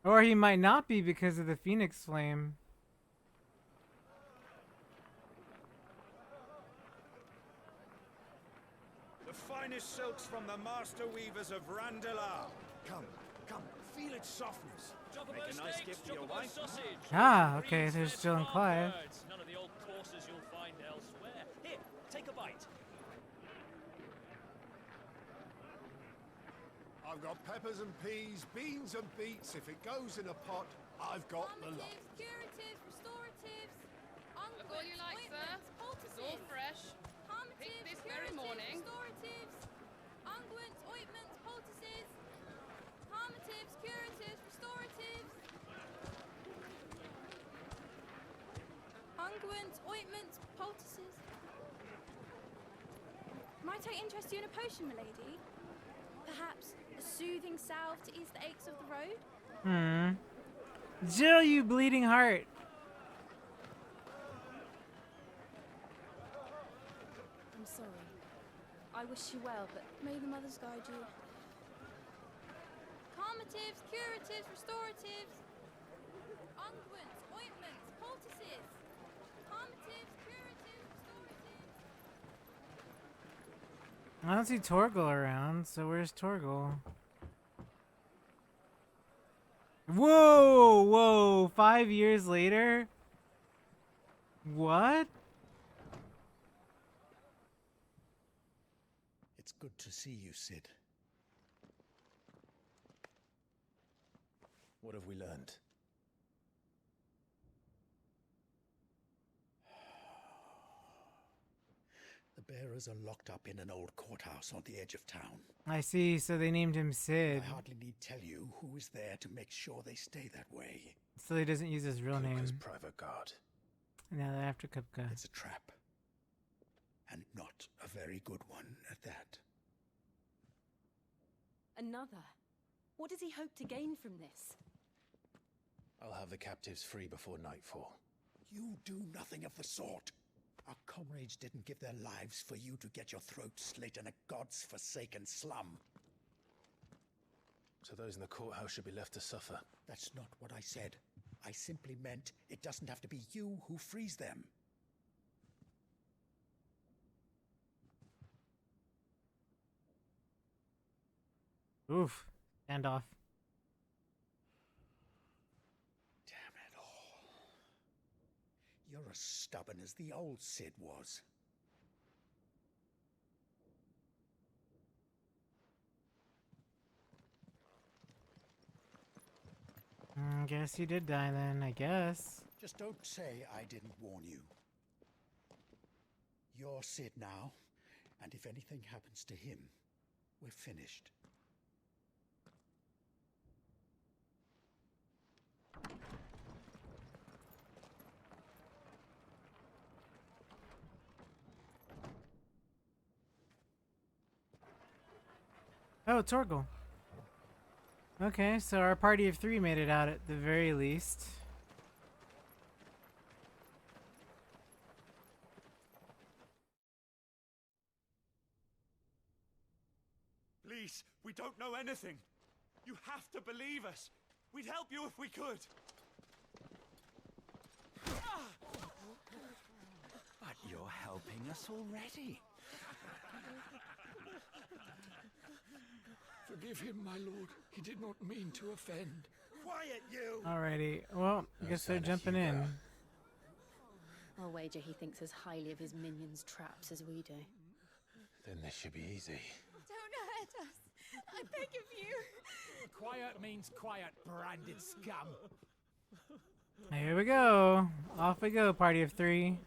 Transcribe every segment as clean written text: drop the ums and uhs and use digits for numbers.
Or he might not be because of the Phoenix Flame. The finest silks from the master weavers of Randalar. Come, come, feel its softness. Make a nice gift for your wife. Sausage. Ah, okay, they're still in Clive. None of the old courses you'll find elsewhere. Here, take a bite. I've got peppers and peas, beans and beets. If it goes in a pot, I've got the lot. Curatives, restoratives, Look all you like, sir. It's all fresh. Picked this very morning. restoratives, unguents, ointments, poultices, harmatives, curatives, restoratives, unguents, ointments, poultices. Might I interest you in a potion, milady? Perhaps a soothing salve to ease the aches of the road? Jill, you bleeding heart. I'm sorry. I wish you well, but may the mothers guide you. Calmatives, curatives, restoratives, unguents, ointments, poultices. Calmatives, curatives, restoratives. I don't see Torgal around, so where's Torgal? Whoa, whoa, 5 years later? What? It's good to see you, Sid. What have we learned? The bearers are locked up in an old courthouse on the edge of town. I see, so they named him Sid. I hardly need tell you who is there to make sure they stay that way. So he doesn't use his real name. Kupka's private guard. Now they're after Kupka. It's a trap. And not a very good one at that. Another? What does he hope to gain from this? I'll have the captives free before nightfall. You do nothing of the sort. Our comrades didn't give their lives for you to get your throat slit in a god's forsaken slum. So those in the courthouse should be left to suffer. That's not what I said. I simply meant it doesn't have to be you who frees them. Oof. Stand off. Damn it all. You're as stubborn as the old Sid was. Guess he did die then, I guess. Just don't say I didn't warn you. You're Sid now, and if anything happens to him, we're finished. Oh, Torgal. Okay, so our party of 3 made it out at the very least. Please, we don't know anything. You have to believe us. We'd help you if we could. But you're helping us already. Forgive him, my lord. He did not mean to offend. Quiet, you! Alrighty, well, I guess they're jumping in. I'll wager he thinks as highly of his minions' traps as we do. Then this should be easy. Don't hurt us. I beg of you. Quiet means quiet, branded scum. Here we go. Off we go, party of 3.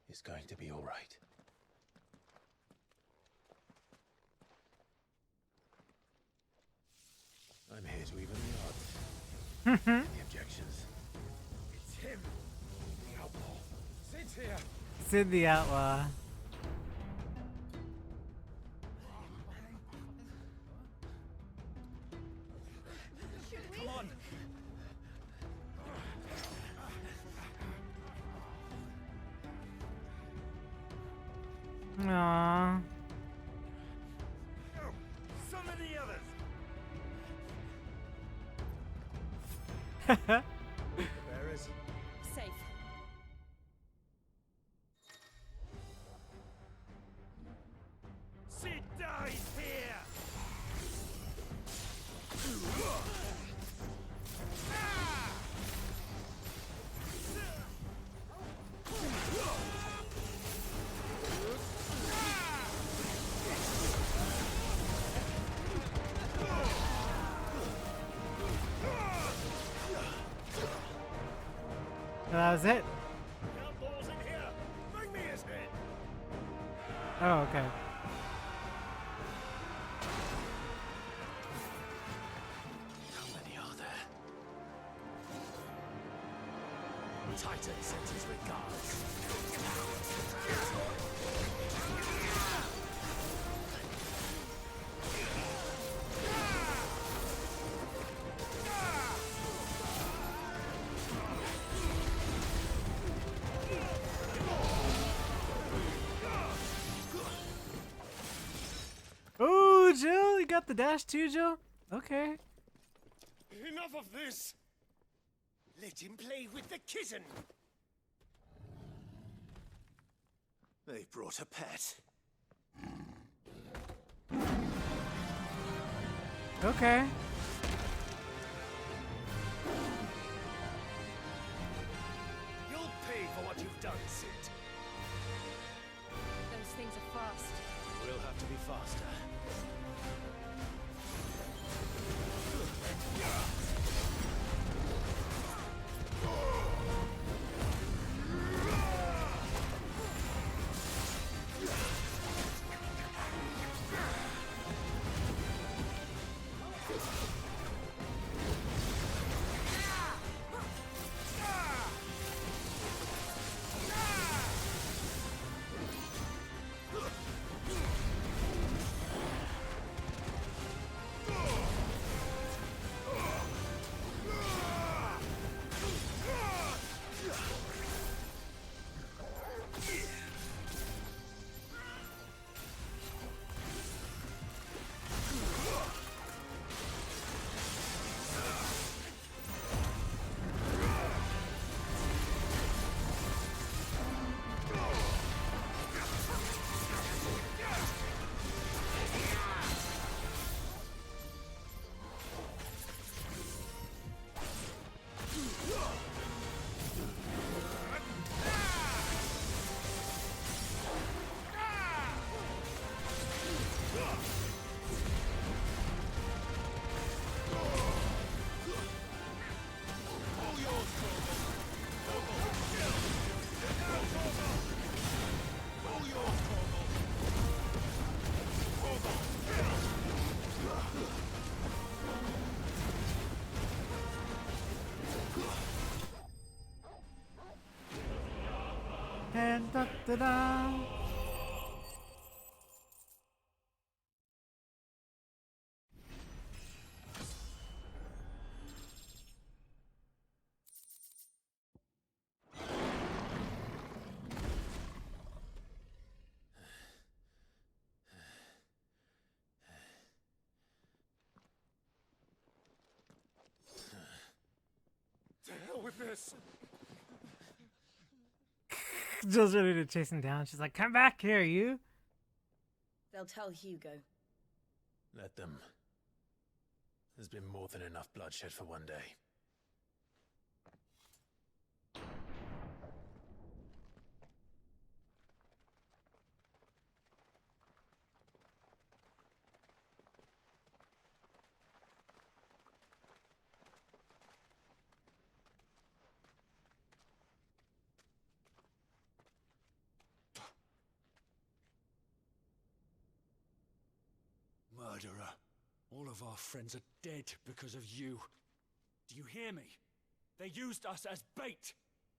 It's going to be all right. I'm here to even the odds. Any objections? It's him, the outlaw. Sid's here. Sid the Outlaw. Come on. Aww. Some of the others. Bearers. Safe. Sid dies here. That was it? Outlaws in here. Bring me his head. Oh, okay. How many are there? Titan sends his regards. Oh, Jill, you got the dash too, Jill? Okay. Enough of this. Let him play with the kitten. They brought a pet. Okay. You'll pay for what you've done, Sid. Those things are fast. We'll have to be faster. And da da da. To hell with this. Jill's ready to chase him down. She's like, come back here, you. They'll tell Hugo. Let them. There's been more than enough bloodshed for one day. Murderer. All of our friends are dead because of you. Do you hear me? They used us as bait.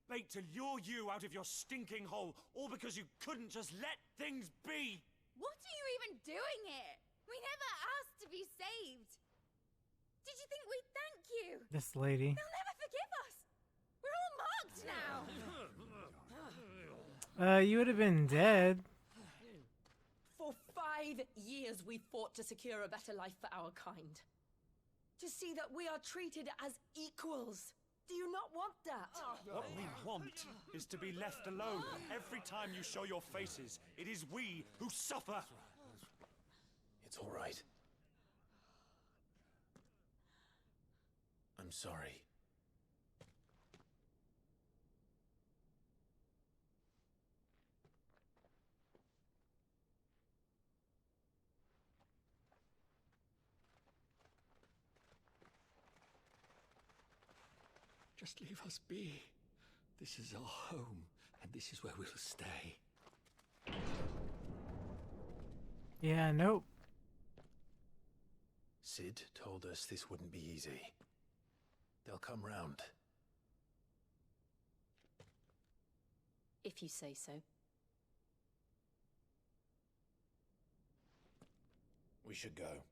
Bait to lure you out of your stinking hole, all because you couldn't just let things be. What are you even doing here? We never asked to be saved. Did you think we'd thank you? This lady. They'll never forgive us. We're all marked now. You would have been dead. 5 years we fought to secure a better life for our kind. To see that we are treated as equals. Do you not want that? What we want is to be left alone. Every time you show your faces, it is we who suffer. It's all right. I'm sorry. Just leave us be. This is our home, and this is where we'll stay. Yeah, nope. Sid told us this wouldn't be easy. They'll come round. If you say so. We should go.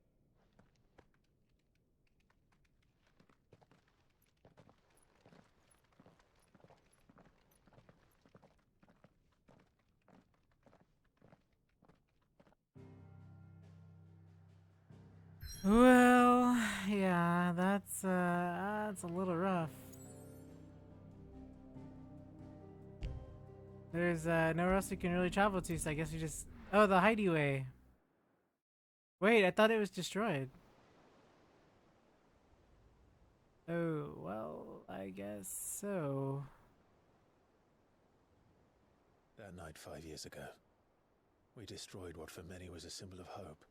Well, yeah, that's a little rough. There's nowhere else we can really travel to, so I guess we just... Oh, the hideaway. Wait, I thought it was destroyed. Oh, well, I guess so. That night 5 years ago, we destroyed what for many was a symbol of hope.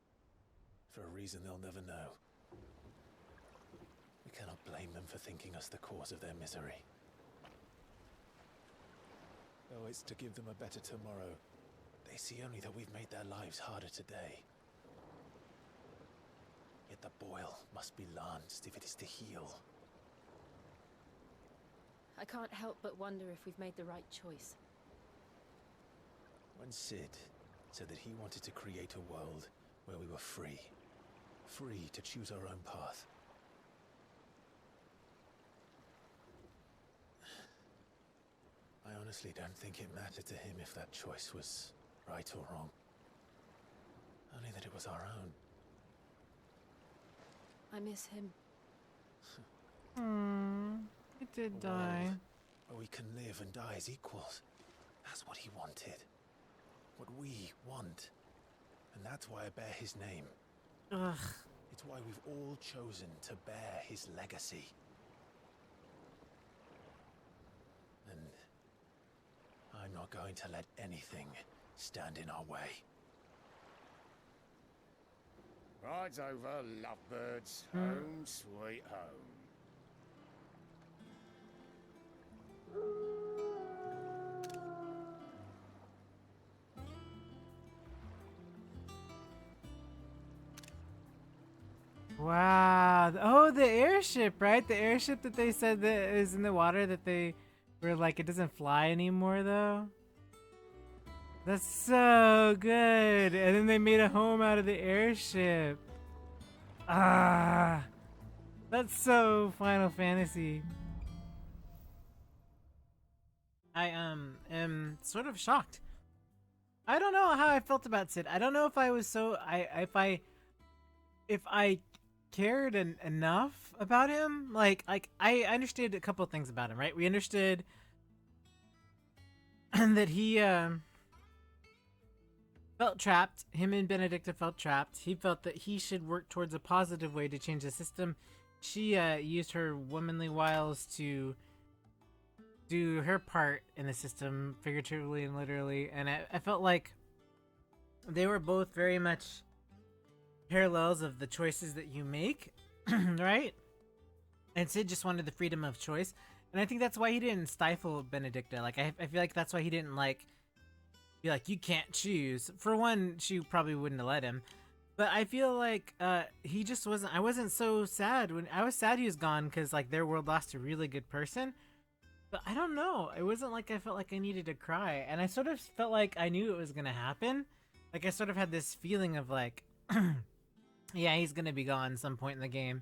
For a reason they'll never know. We cannot blame them for thinking us the cause of their misery. Though it's to give them a better tomorrow, they see only that we've made their lives harder today. Yet the boil must be lanced if it is to heal. I can't help but wonder if we've made the right choice. When Sid said that he wanted to create a world where we were free to choose our own path. I honestly don't think it mattered to him if that choice was right or wrong. Only that it was our own. I miss him. It did A die. world where we can live and die as equals. That's what he wanted. What we want. And that's why I bear his name. Ugh. It's why we've all chosen to bear his legacy. And I'm not going to let anything stand in our way. Rides over, lovebirds. Home, sweet home. Wow. Oh, the airship, right? The airship that they said that is in the water that they were like, it doesn't fly anymore, though. That's so good. And then they made a home out of the airship. Ah. That's so Final Fantasy. I am sort of shocked. I don't know how I felt about Sid. I don't know if I was so if I cared enough about him. Like I understood a couple of things about him, right? We understood that he felt trapped. Him and Benedicta felt trapped. He felt that he should work towards a positive way to change the system. She used her womanly wiles to do her part in the system, figuratively and literally, and I felt like they were both very much parallels of the choices that you make, right? And Sid just wanted the freedom of choice, and I think that's why he didn't stifle Benedicta. Like, I feel like that's why he didn't, like, be like, you can't choose. For one, she probably wouldn't have let him, but I feel like he just wasn't. I wasn't so sad when I was sad he was gone, because like their world lost a really good person. But I don't know. It wasn't like I felt like I needed to cry. And I sort of felt like I knew it was going to happen. Like I sort of had this feeling of like, yeah, he's going to be gone some point in the game.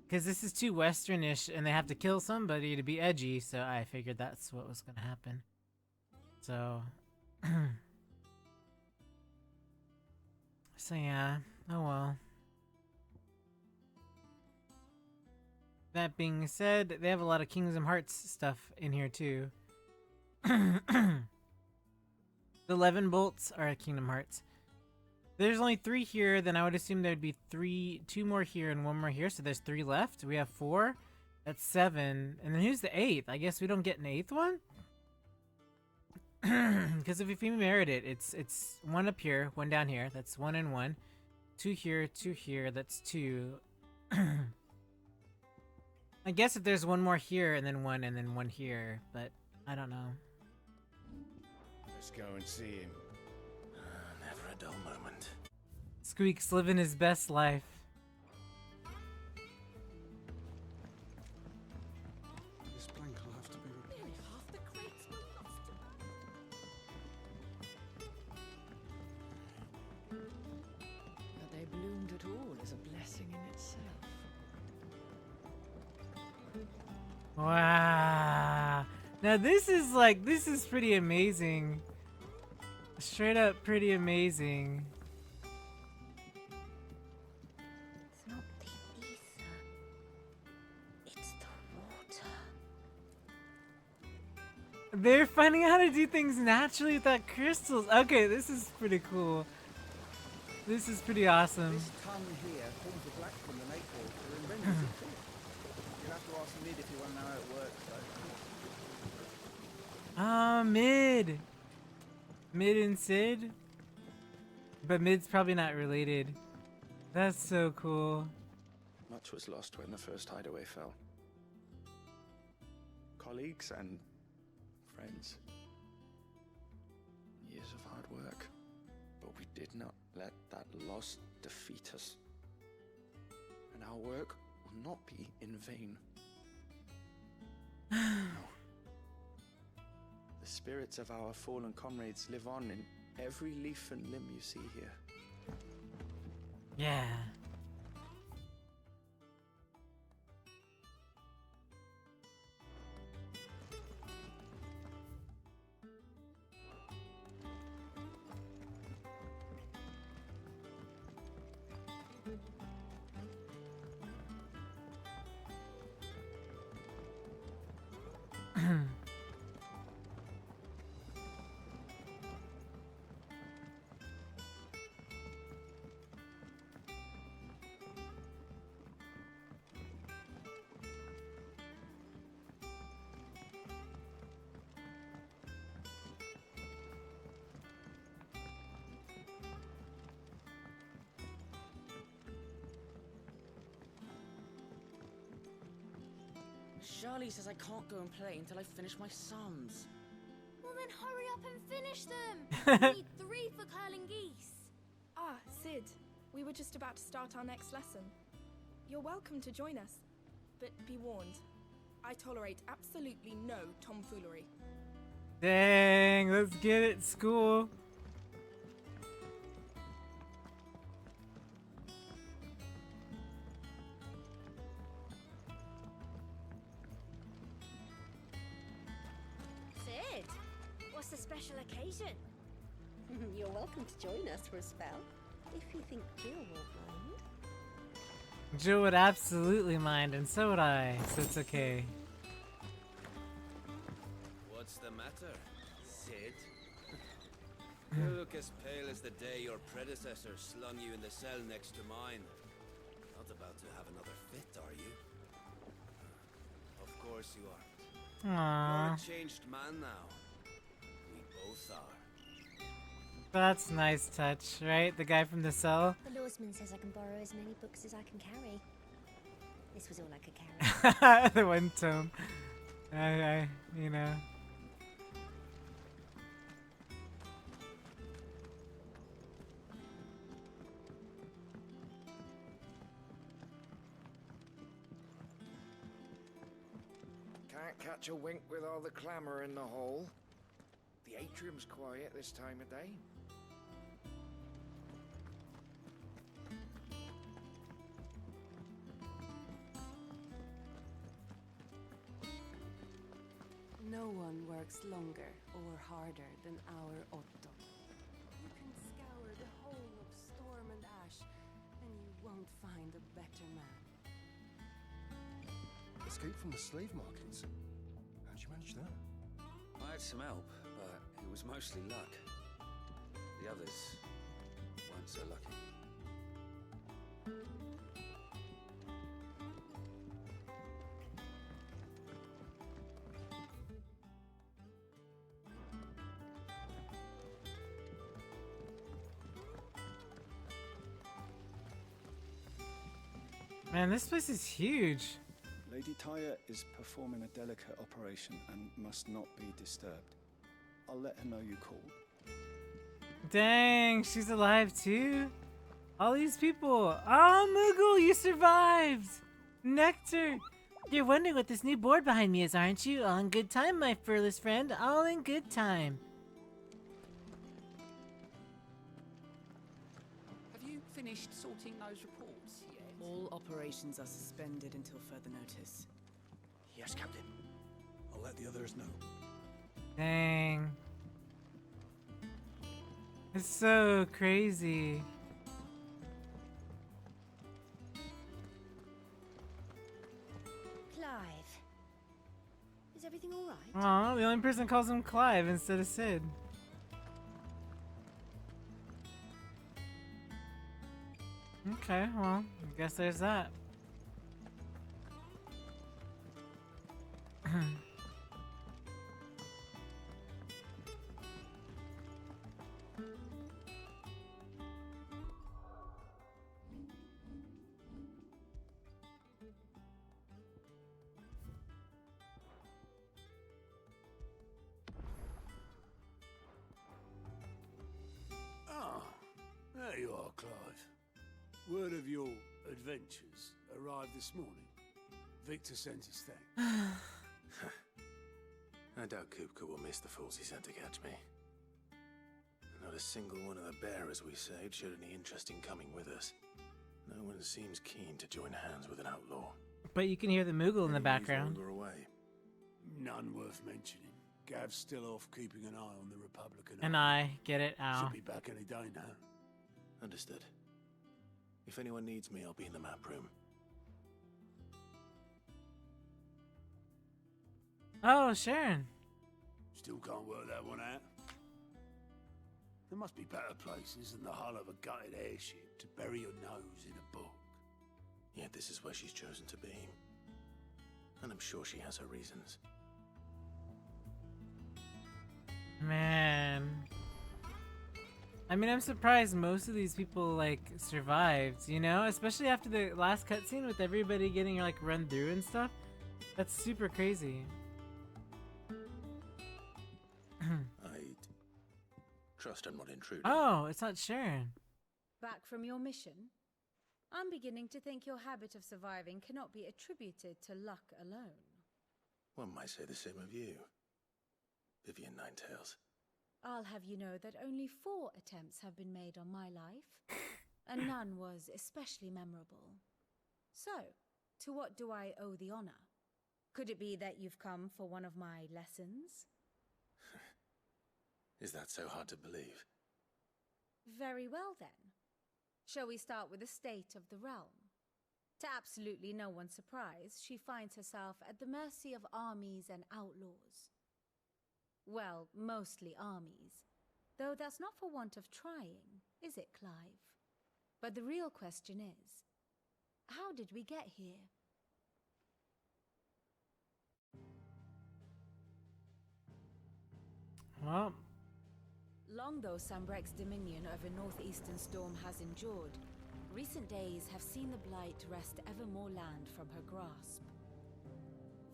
Because this is too Westernish and they have to kill somebody to be edgy. So I figured that's what was going to happen. So, So yeah, oh well. That being said, they have a lot of Kingdom Hearts stuff in here too. The 11 bolts are Kingdom Hearts. There's only 3 here, then I would assume there'd be 2 more here and 1 more here, so there's 3 left. We have 4. That's 7. And then who's the 8th? I guess we don't get an 8th one? Because if we merit it, it's 1 up here, 1 down here. That's 1 and 1. 2 here, 2 here. That's 2. I guess if there's 1 more here and then 1 here, but I don't know. Let's go and see him. Never a dull moment. Squeak's living his best life. This plank will have to be repaired. Nearly half the crates were lost. That they bloomed at all is a blessing in itself. Wow. Now this is pretty amazing. Straight up pretty amazing. It's not the ether. It's the water. They're finding out how to do things naturally without crystals. Okay, this is pretty cool. This is pretty awesome. This tongue here forms the black from the lake water and renders it clear. You'll have to ask Mid if you want to know how it works, though. Ah, Mid. Mid and Sid? But Mid's probably not related. That's so cool. Much was lost when the first hideaway fell. Colleagues and friends. Years of hard work. But we did not let that loss defeat us. And our work will not be in vain. No. The spirits of our fallen comrades live on in every leaf and limb you see here. Yeah. Charlie says I can't go and play until I finish my sums. Well then hurry up and finish them! We need 3 for curling geese. Ah, Sid. We were just about to start our next lesson. You're welcome to join us. But be warned, I tolerate absolutely no tomfoolery. Dang, let's get it, school. Sid, what's the special occasion? You're welcome to join us for a spell, if you think Jill won't mind. Jill would absolutely mind, and so would I, so it's okay. What's the matter, Sid? You look as pale as the day your predecessor slung you in the cell next to mine. Not about to have another fit, are you? Of course you aren't. Aww. You're a changed man now. We both are. That's a nice touch, right? The guy from the cell? The lawsman says I can borrow as many books as I can carry. This was all I could carry. The one tome. You know. Can't catch a wink with all the clamour in the hall. The atrium's quiet this time of day. No one works longer or harder than our Otto. You can scour the whole of Storm and won't find a better man. Escape from the slave markets? How'd you manage that? I had some help, but it was mostly luck. The others weren't so lucky. Man, this place is huge. Lady Tyre is performing a delicate operation and must not be disturbed. I'll let her know you called. Dang, she's alive too? All these people. Oh, Moogle, you survived! Nectar! You're wondering what this new board behind me is, aren't you? All in good time, my furless friend. All in good time. Have you finished sorting those reports yet? All operations are suspended until further notice. Yes, Captain. I'll let the others know. Dang. It's so crazy. Clive. Is everything alright? Aw, the only person calls him Clive instead of Sid. Okay, well, I guess there's that. Ah, there you are, Clive. Word of your adventures arrived this morning. Victor sent his thanks. I doubt Kupka will miss the fools he sent to catch me. Not a single one of the bearers we saved showed any interest in coming with us. No one seems keen to join hands with an outlaw. But you can hear the Moogle in the background. Away. None worth mentioning. Gav's still off keeping an eye on the Republican. And I get it, Al. Should be back any day now. Understood. If anyone needs me, I'll be in the map room. Oh, Sharon. Still can't work that one out. There must be better places than the hull of a gutted airship to bury your nose in a book. Yet this is where she's chosen to be. And I'm sure she has her reasons. Man. I mean, I'm surprised most of these people, like, survived, you know? Especially after the last cutscene with everybody getting, like, run through and stuff. That's super crazy. I'd trust I'm not intruding. Oh, it's not Sharon. Back from your mission? I'm beginning to think your habit of surviving cannot be attributed to luck alone. One might say the same of you, Vivian Ninetails. I'll have you know that only 4 attempts have been made on my life, and none was especially memorable. So, to what do I owe the honor? Could it be that you've come for one of my lessons? Is that so hard to believe? Very well then. Shall we start with the state of the realm? To absolutely no one's surprise, she finds herself at the mercy of armies and outlaws. Well, mostly armies. Though that's not for want of trying, is it, Clive? But the real question is, how did we get here? Well, long though Sambrek's dominion over northeastern Storm has endured, recent days have seen the Blight wrest ever more land from her grasp.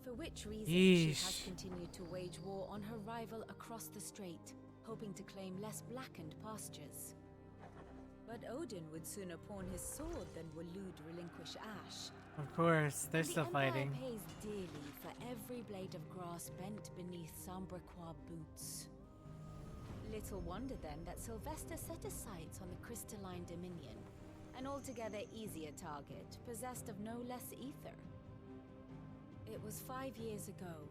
For which reason she has continued to wage war on her rival across the strait, hoping to claim less blackened pastures. But Odin would sooner pawn his sword than Waloed relinquish Ash. Of course, they're still fighting. The Empire pays dearly for every blade of grass bent beneath Sambrequois boots. Little wonder then that Sylvester set his sights on the crystalline dominion, an altogether easier target, possessed of no less ether. It was 5 years ago,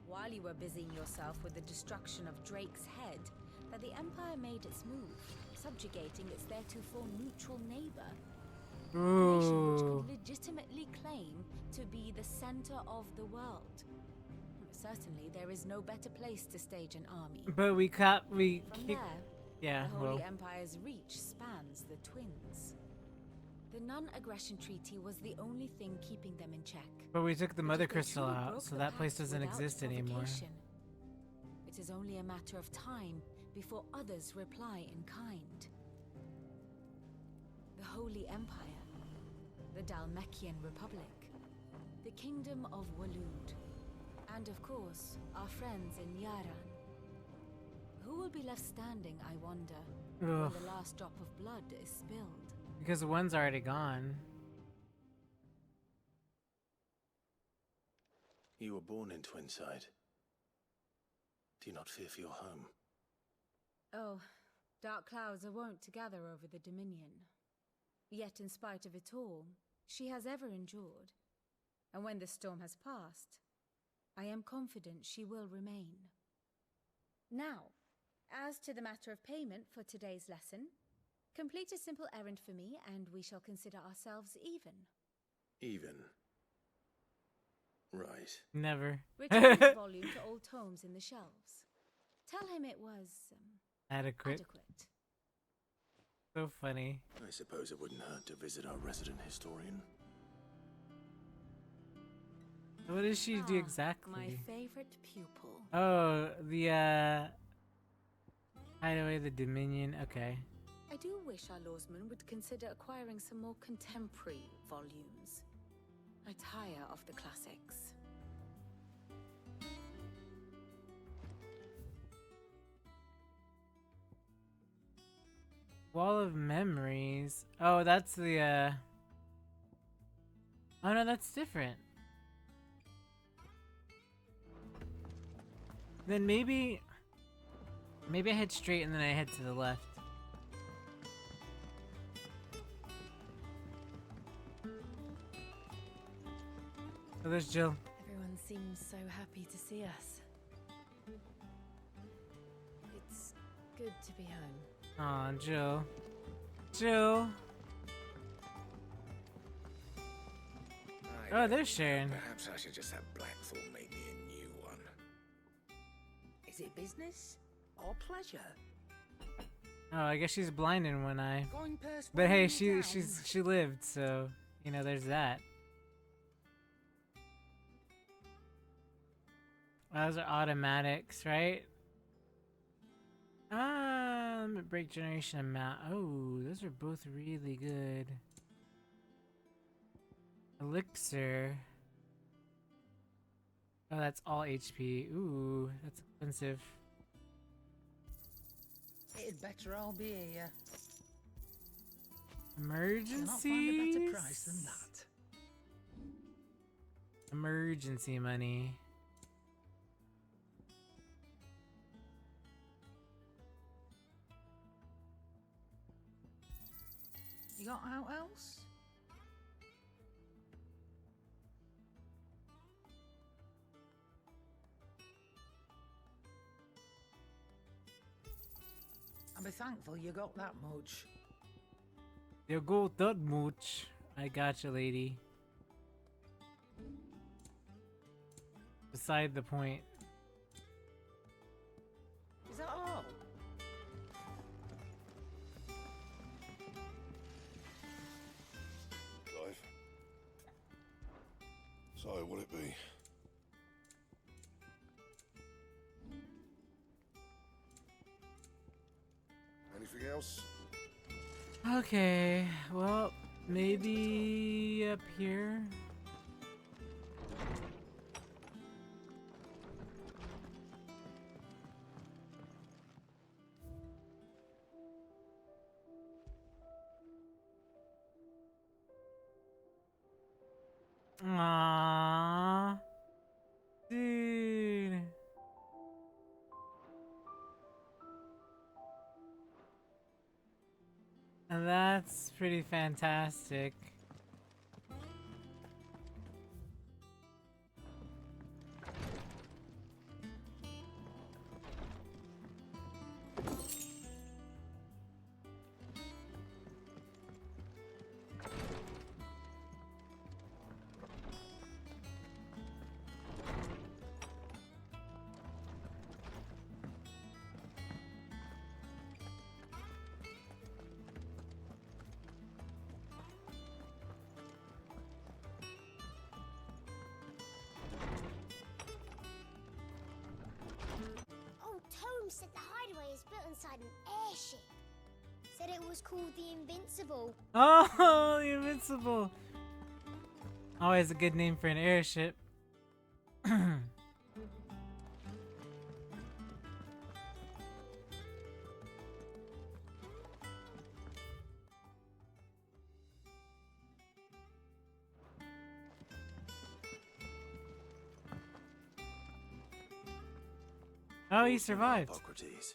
while you were busying yourself with the destruction of Drake's head, that the Empire made its move, subjugating its theretofore neutral neighbor. A nation which Ooh. could legitimately claim to be the center of the world. Certainly, there is no better place to stage an army. But we From there, yeah, the Holy well. Empire's reach spans the Twins. The non-aggression treaty was the only thing keeping them in check. But we took the But mother if they crystal truly out, broke so the that place pact doesn't without exist anymore. provocation, it is only a matter of time before others reply in kind. The Holy Empire, the Dalmekian Republic, the Kingdom of Walud, and of course, our friends in Yaran. Who will be left standing, I wonder, Ugh. when the last drop of blood is spilled? Because one's already gone. You were born in Twinside. Do you not fear for your home? Oh, dark clouds are wont to gather over the Dominion. Yet in spite of it all, she has ever endured. And when the storm has passed, I am confident she will remain. Now, as to the matter of payment for today's lesson, complete a simple errand for me and we shall consider ourselves even. Even. Right. Never. Return this volume to old tomes in the shelves. Tell him it was Adequate. So funny. I suppose it wouldn't hurt to visit our resident historian. What does she do exactly? My favorite pupil. Oh, the hide away the Dominion. Okay. I do wish our lawsman would consider acquiring some more contemporary volumes. I tire of the classics. Wall of Memories. Oh, that's the oh no, that's different. Then maybe I head straight and then I head to the left. Oh, there's Jill. Everyone seems so happy to see us. It's good to be home. Aw, Jill. Jill. Oh, there's Sharon. Perhaps I should just have Blackthorn make me a new one. Is it business or pleasure? Oh, I guess she's blind in one eye. Going past But hey, one she lived, so you know there's that. Those are automatics, right? Break generation amount. Oh, those are both really good. Elixir. Oh, that's all HP. Ooh, that's expensive. It'd better all be here. Emergency. Cannot find a better price than that. Emergency money. You got out else? I'll be thankful you got that much. You got that much. I gotcha, lady. Beside the point. Is that all? Clive. So, what'll it be? Anything else? Okay, well, maybe up here. Aww. Dude. And that's pretty fantastic. inside an airship. Said it was called the Invincible. Oh, the Invincible. Always a good name for an airship. Oh, he survived. Hippocrates.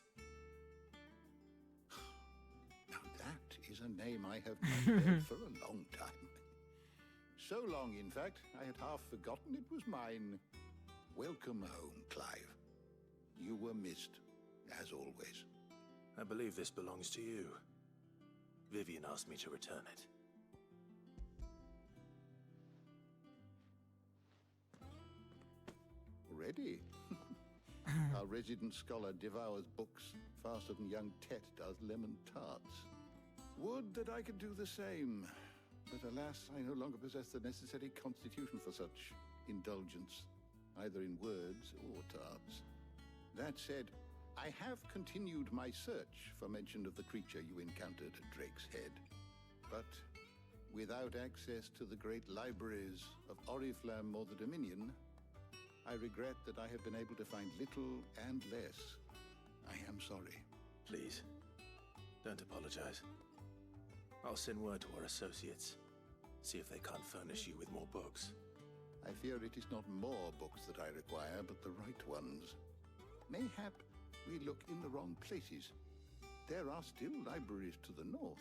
Now that is a name I have not heard for a long time. So long, in fact, I had half forgotten it was mine. Welcome home, Clive. You were missed, as always. I believe this belongs to you. Vivian asked me to return it. Ready? Our resident scholar devours books faster than young Tet does lemon tarts. Would that I could do the same. But alas, I no longer possess the necessary constitution for such indulgence, either in words or tarts. That said, I have continued my search for mention of the creature you encountered at Drake's Head. But without access to the great libraries of Oriflamme or the Dominion, I regret that I have been able to find little and less. I am sorry. Please, don't apologize. I'll send word to our associates. See if they can't furnish you with more books. I fear it is not more books that I require, but the right ones. Mayhap we look in the wrong places. There are still libraries to the north.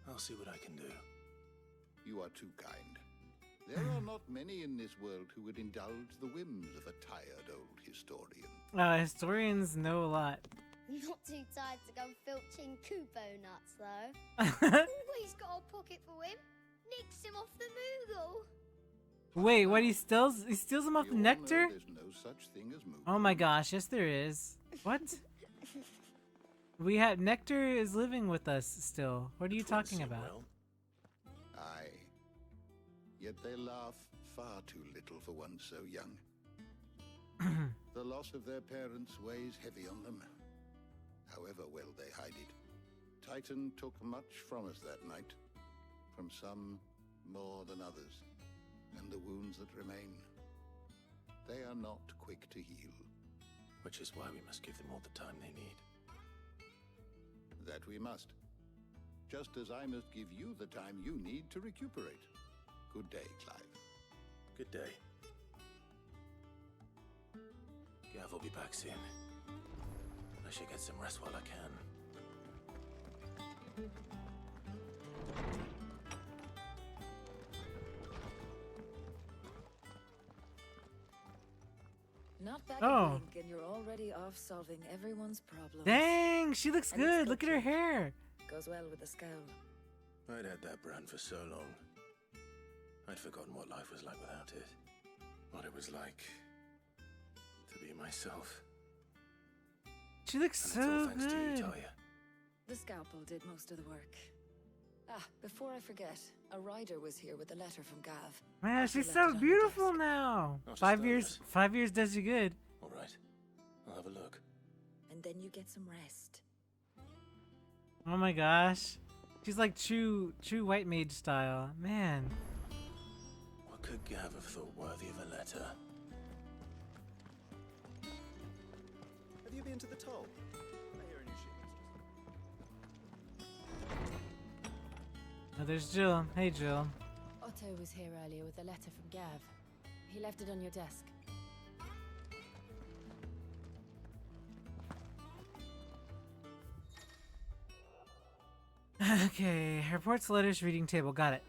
I'll see what I can do. You are too kind. There are not many in this world who would indulge the whims of a tired old historian. Historians know a lot. Not too tired to go filching Kupo nuts, though. Always got a pocket for him. Nicks him off the Moogle. Wait, what? He steals them off the nectar? There's no such thing as Moogle. Oh my gosh, yes there is. What? We have Nectar is living with us still. What are you talking about? Aye. Yet they laugh far too little for one so young. The loss of their parents weighs heavy on them, however well they hide it. Titan took much from us that night, from some more than others, and the wounds that remain, they are not quick to heal. Which is why we must give them all the time they need. That we must. Just as I must give you the time you need to recuperate. Good day, Clive. Good day. Gav will be back soon. I should get some rest while I can. Not back Oh. a blink and you're already off solving everyone's problems. Dang, she looks And it's good. Look at her sculpture. hair. Goes well with the scowl. I'd had that brand for so long. I'd forgotten what life was like without it. What it was like to be myself. She looks And it's all so thanks to you, good. Talia. The scalpel did most of the work. Ah, before I forget, a rider was here with a letter from Gav. Man, After she's left so it on the beautiful desk. now. Not just 5 years does you good. All right, I'll have a look. And then you get some rest. Oh my gosh. She's like true white mage style. Man. What could Gav have thought worthy of a letter? Have you been to the toll? I hear a new ship. Oh, there's Jill. Hey, Jill. Otto was here earlier with a letter from Gav. He left it on your desk. Okay, reports letters reading table. Got it.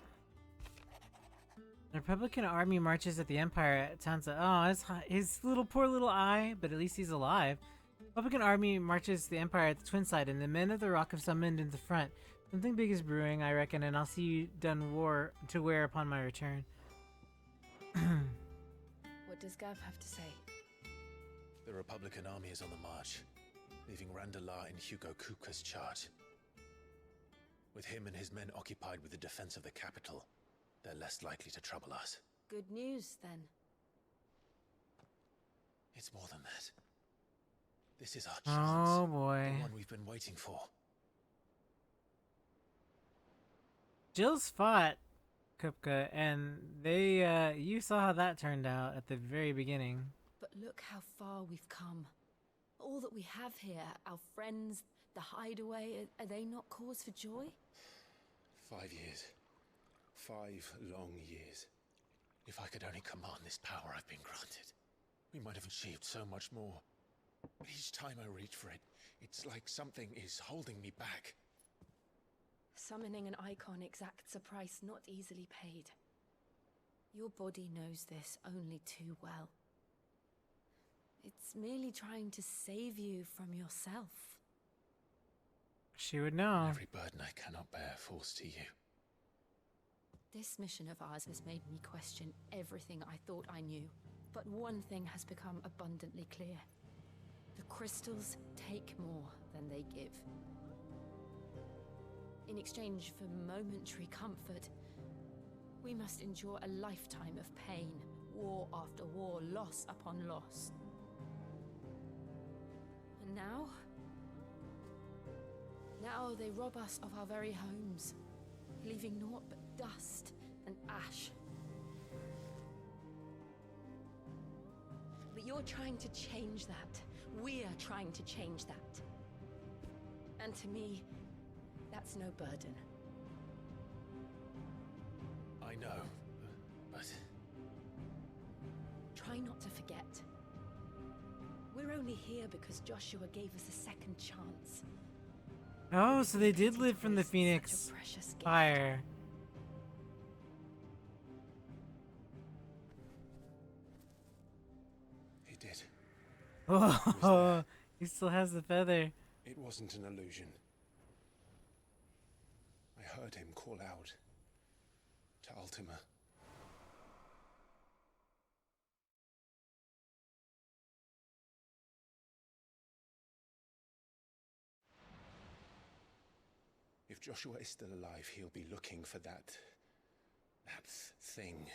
The Republican army marches at the Empire at Tanza. Oh, his poor little eye, but at least he's alive. Republican army marches to the Empire at the Twin Side, and the men of the Rock have summoned in the front. Something big is brewing, I reckon, and I'll see you done war to wear upon my return. What does Gav have to say? The Republican army is on the march, leaving Randalar in Hugo Kuka's charge. With him and his men occupied with the defense of the capital, they're less likely to trouble us. Good news, then. It's more than that. This is our chance. Oh boy. The one we've been waiting for. Jill's fought Kupka, and they, you saw how that turned out at the very beginning. But look how far we've come. All that we have here, our friends, the hideaway, are they not cause for joy? 5 years. 5 long years. If I could only command this power I've been granted, we might have achieved so much more. But each time I reach for it, it's like something is holding me back. Summoning an icon exacts a price not easily paid. Your body knows this only too well. It's merely trying to save you from yourself. She would know. Every burden I cannot bear falls to you. This mission of ours has made me question everything I thought I knew. But one thing has become abundantly clear. The crystals take more than they give. In exchange for momentary comfort, we must endure a lifetime of pain, war after war, loss upon loss. And now they rob us of our very homes, leaving naught but dust and ash. But you're trying to change that. We're trying to change that. And to me, that's no burden. I know, but... Try not to forget. We're only here because Joshua gave us a second chance. Oh, so they did live from the Phoenix fire. He did. Oh, he still has the feather. It wasn't an illusion. I heard him call out to Ultima. If Joshua is still alive, he'll be looking for that thing.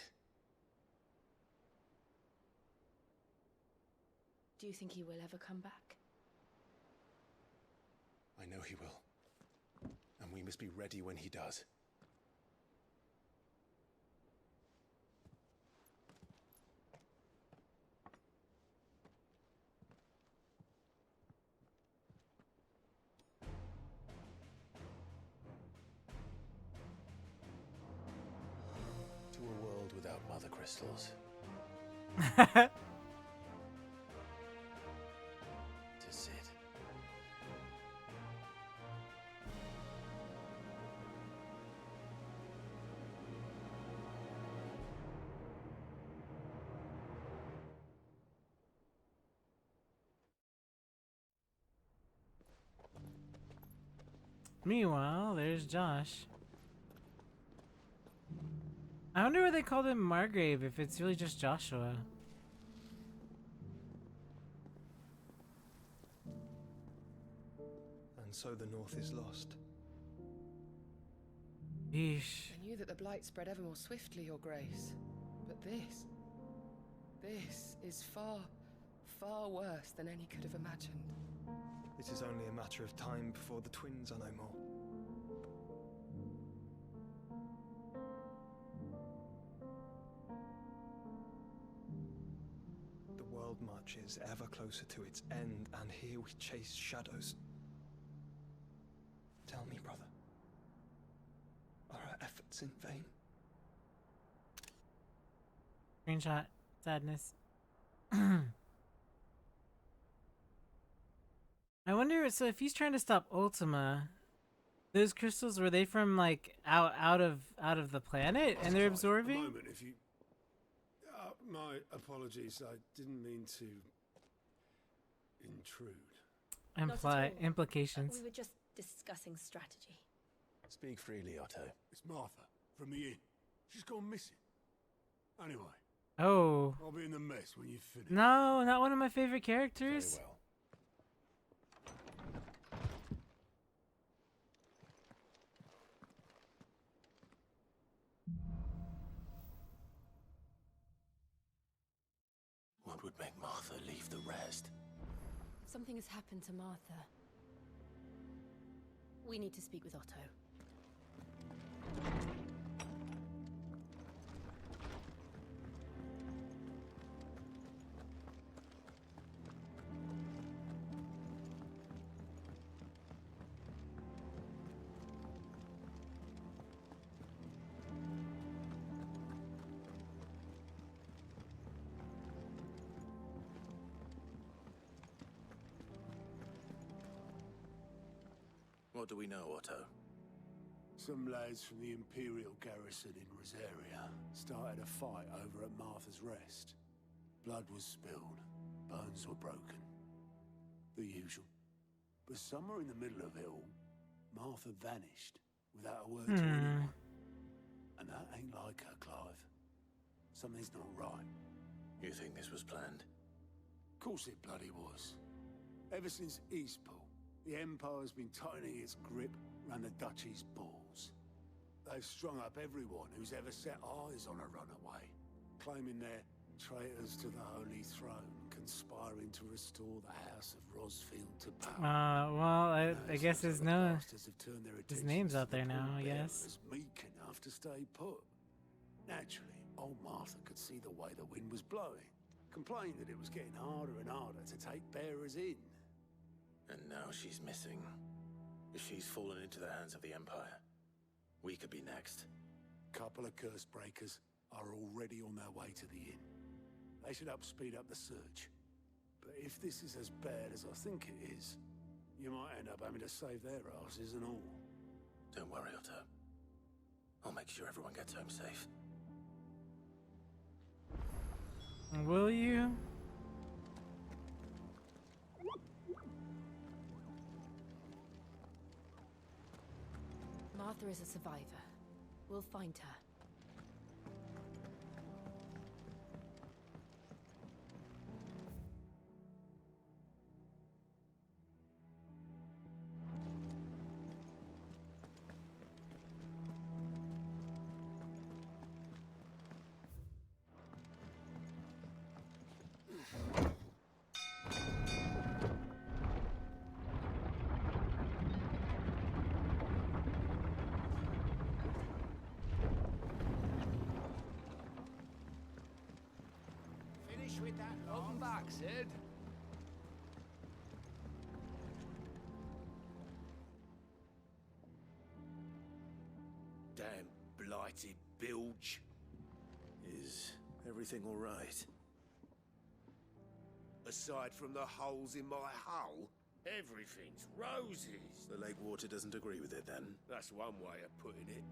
Do you think he will ever come back? I know he will. And we must be ready when he does. To a world without mother crystals. To Sid. Meanwhile, there's Josh. I wonder why they called him Margrave if it's really just Joshua. And so the North is lost. Yeesh. I knew that the Blight spread ever more swiftly, Your Grace. But this is far, far worse than any could have imagined. It is only a matter of time before the twins are no more. The world marches ever closer to its end, and here we chase shadows. Tell me, brother, are our efforts in vain? Screenshot. Sadness. I wonder, so if he's trying to stop Ultima, those crystals, were they from like out of the planet and they're absorbing? A moment, if you my apologies, I didn't mean to intrude. Implications. We were just discussing strategy. Speak freely, Otto. It's Martha from the inn. She's gone missing. Anyway. Oh. I'll be in the mess when you finish. No, not one of my favorite characters. Very well. What would make Martha leave the rest? Something has happened to Martha. We need to speak with Otto. What do we know, Otto? Some lads from the Imperial garrison in Rosaria started a fight over at Martha's Rest. Blood was spilled, bones were broken. The usual. But somewhere in the middle of it all, Martha vanished without a word to anyone. And that ain't like her, Clive. Something's not right. You think this was planned? Of course it bloody was. Ever since Eastpool, the Empire's been tightening its grip around the Duchy's balls. They've strung up everyone who's ever set eyes on a runaway, claiming they're traitors to the Holy Throne, conspiring to restore the House of Rosfield to power. Well, I guess his his name's out there now, I guess. Was meek enough to stay put. Naturally, old Martha could see the way the wind was blowing, complained that it was getting harder and harder to take bearers in. And now she's missing. If she's fallen into the hands of the Empire, we could be next. Couple of curse breakers are already on their way to the inn. They should speed up the search. But if this is as bad as I think it is, you might end up having to save their asses and all. Don't worry, Otto. I'll make sure everyone gets home safe. Will you? Martha is a survivor. We'll find her. With that, welcome back, Sid. Damn blighted bilge. Is everything all right? Aside from the holes in my hull, everything's roses. The lake water doesn't agree with it, then? That's one way of putting it.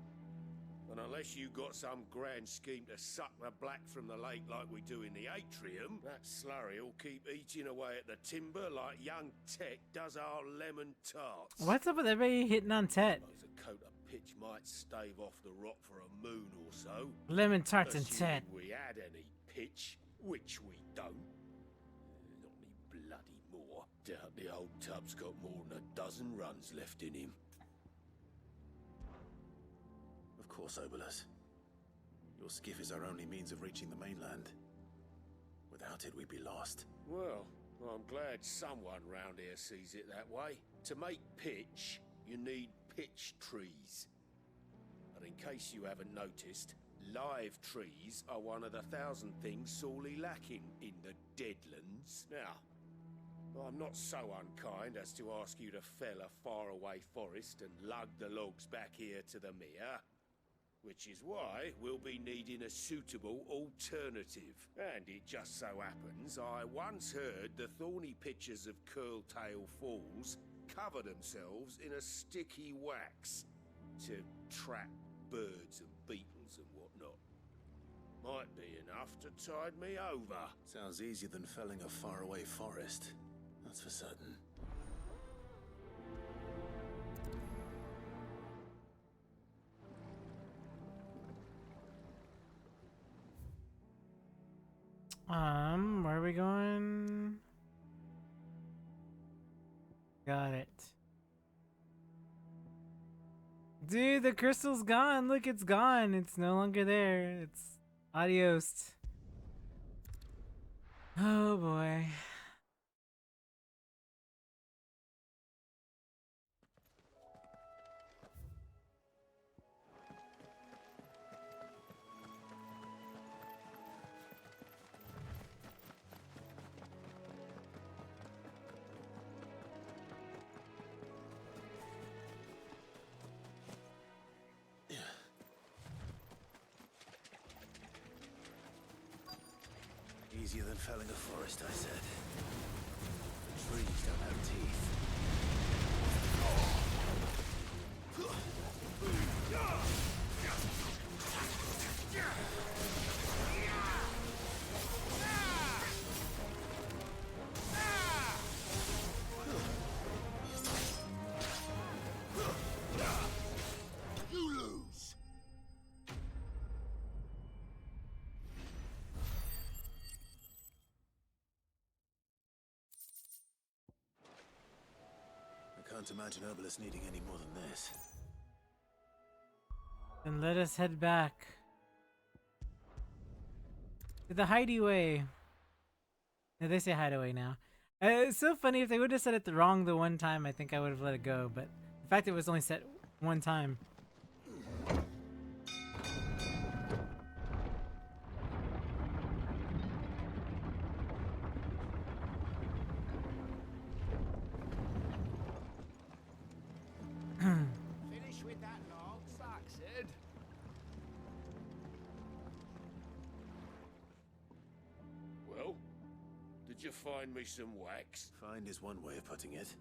And unless you got some grand scheme to suck the black from the lake like we do in the atrium, that slurry will keep eating away at the timber like young Tet does our lemon tarts. What's up with everybody hitting on Tet? Suppose a coat of pitch might stave off the rot for a moon or so. Lemon tarts and Tet. We had any pitch, which we don't. Not any bloody more. Doubt the old tub's got more than a dozen runs left in him. Of course, Obolus. Your skiff is our only means of reaching the mainland. Without it, we'd be lost. Well, I'm glad someone round here sees it that way. To make pitch, you need pitch trees. But in case you haven't noticed, live trees are one of the 1,000 things sorely lacking in the Deadlands. Now, I'm not so unkind as to ask you to fell a faraway forest and lug the logs back here to the mere. Which is why we'll be needing a suitable alternative. And it just so happens I once heard the thorny pitchers of Curltail Falls cover themselves in a sticky wax to trap birds and beetles and whatnot. Might be enough to tide me over. Sounds easier than felling a faraway forest. That's for certain. Where are we going? Got it. Dude, the crystal's gone. Look, it's gone. It's no longer there. It's adios. Oh boy. easier than felling a forest, I said. The trees don't have teeth. You lose. I can't imagine Herbalist needing any more than this. Then let us head back to the hideaway. No, they say hideaway now. It's so funny. If they would have said it wrong the one time, I think I would have let it go. But the fact it was only said one time. Finish with that log, sack, Sid. Well, did you find me some wax? Find is one way of putting it.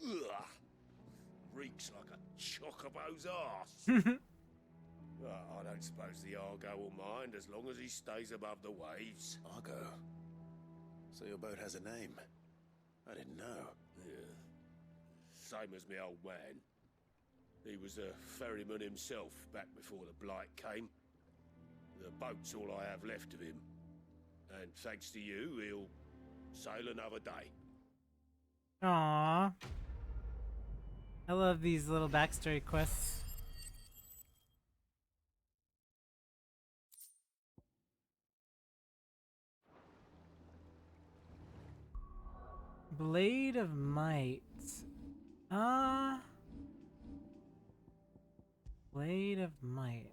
Ugh. Reeks like a chocobo's arse. I don't suppose the Argo will mind as long as he stays above the waves. Argo? So your boat has a name? I didn't know. Yeah. Same as me old man. He was a ferryman himself back before the Blight came. The boat's all I have left of him. And thanks to you, he'll sail another day. Aww. I love these little backstory quests. Blade of Might. Blade of Might.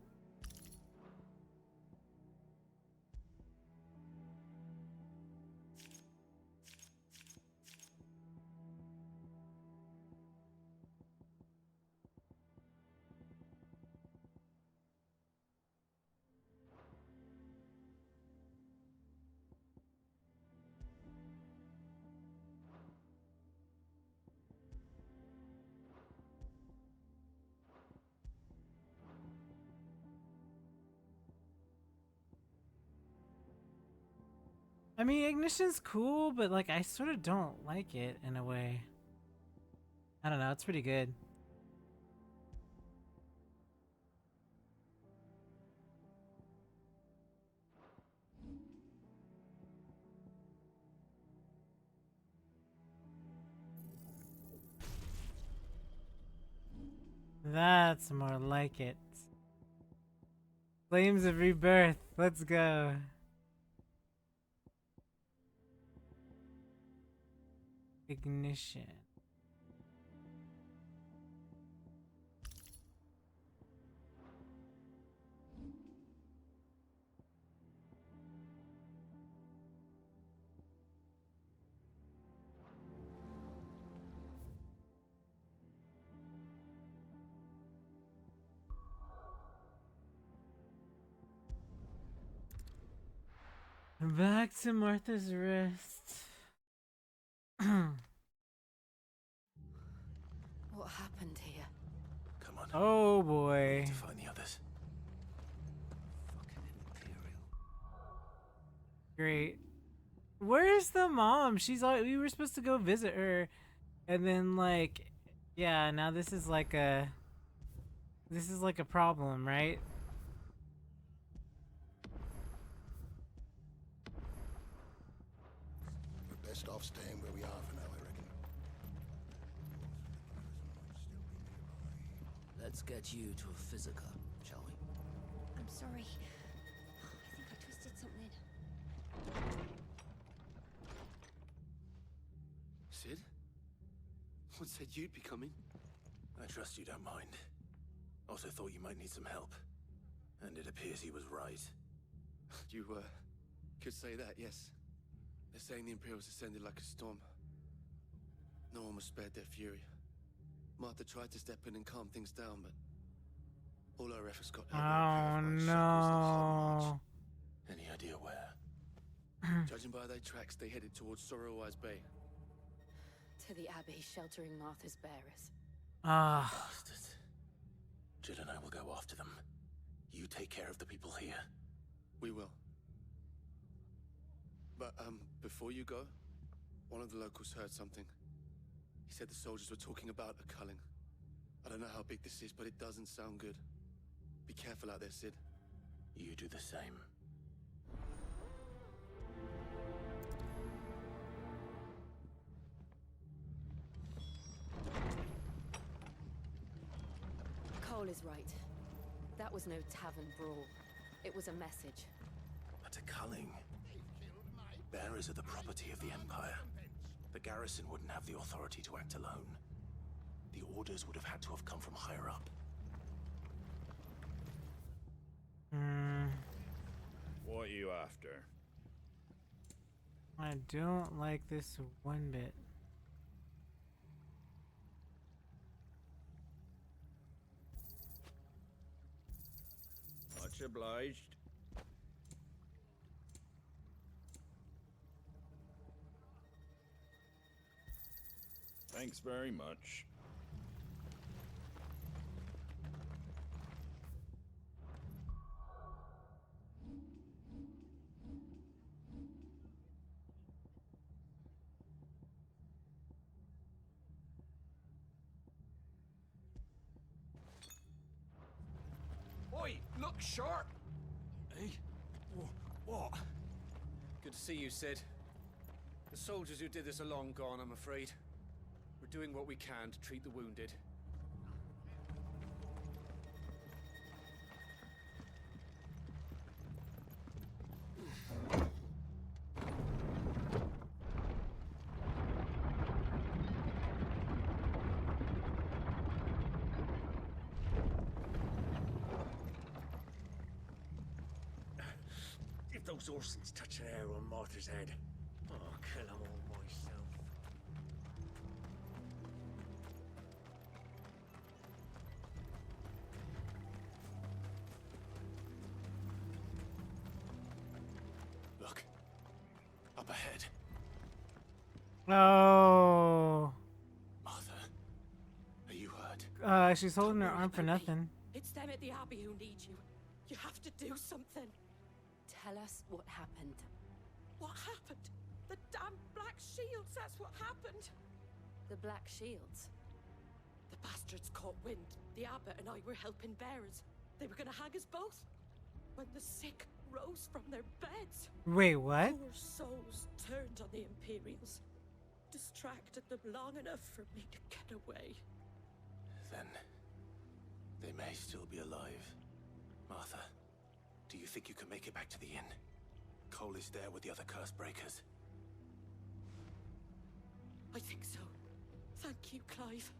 I mean, Ignition's cool, but like I sort of don't like it in a way. I don't know, it's pretty good. That's more like it. Flames of Rebirth, let's go. Ignition. Back to Martha's Rest. What happened here? Come on. Oh boy. To find the others. Fucking Imperial. Great. Where's the mom? She's like, we were supposed to go visit her, and then like, yeah, now this is like a problem, right? We're best off staying where we are for now, I reckon. Let's get you to a physical, shall we? I'm sorry. I think I twisted something. Sid? What said you'd be coming? I trust you don't mind. Also thought you might need some help. And it appears he was right. You, could say that, yes. They're saying the Imperials ascended like a storm. No one was spared their fury. Martha tried to step in and calm things down, but All our efforts got Oh no. Any idea where? Judging by their tracks, they headed towards Sorrowwise Bay. To the Abbey, sheltering Martha's bearers. Ah. Bastards. Judd and I will go after them. You take care of the people here. We will. But, before you go, one of the locals heard something. He said the soldiers were talking about a culling. I don't know how big this is, but it doesn't sound good. Be careful out there, Sid. You do the same. Cole is right. That was no tavern brawl. It was a message. But a culling. Bearers are the property of the Empire. The garrison wouldn't have the authority to act alone. The orders would have had to have come from higher up. What are you after? I don't like this one bit. Much obliged. Thanks very much. Oi, look sharp! Hey? What? Good to see you, Sid. The soldiers who did this are long gone, I'm afraid. We're doing what we can to treat the wounded. If those Orsons touch an arrow on Martha's head, I'll kill them all myself. Look. Up ahead. Oh. Martha. Are you hurt? She's holding her arm for nothing. It's them at the Abbey who need you. You have to do something. Tell us what happened. What happened? The damn Black Shields, that's what happened. The Black Shields? The bastards caught wind. The abbot and I were helping bearers. They were gonna hang us both. When the sick rose from their beds. Wait, what? Poor souls turned on the Imperials. Distracted them long enough for me to get away. Then they may still be alive. Martha, do you think you can make it back to the inn? Cole is there with the other curse breakers. I think so. Thank you, Clive.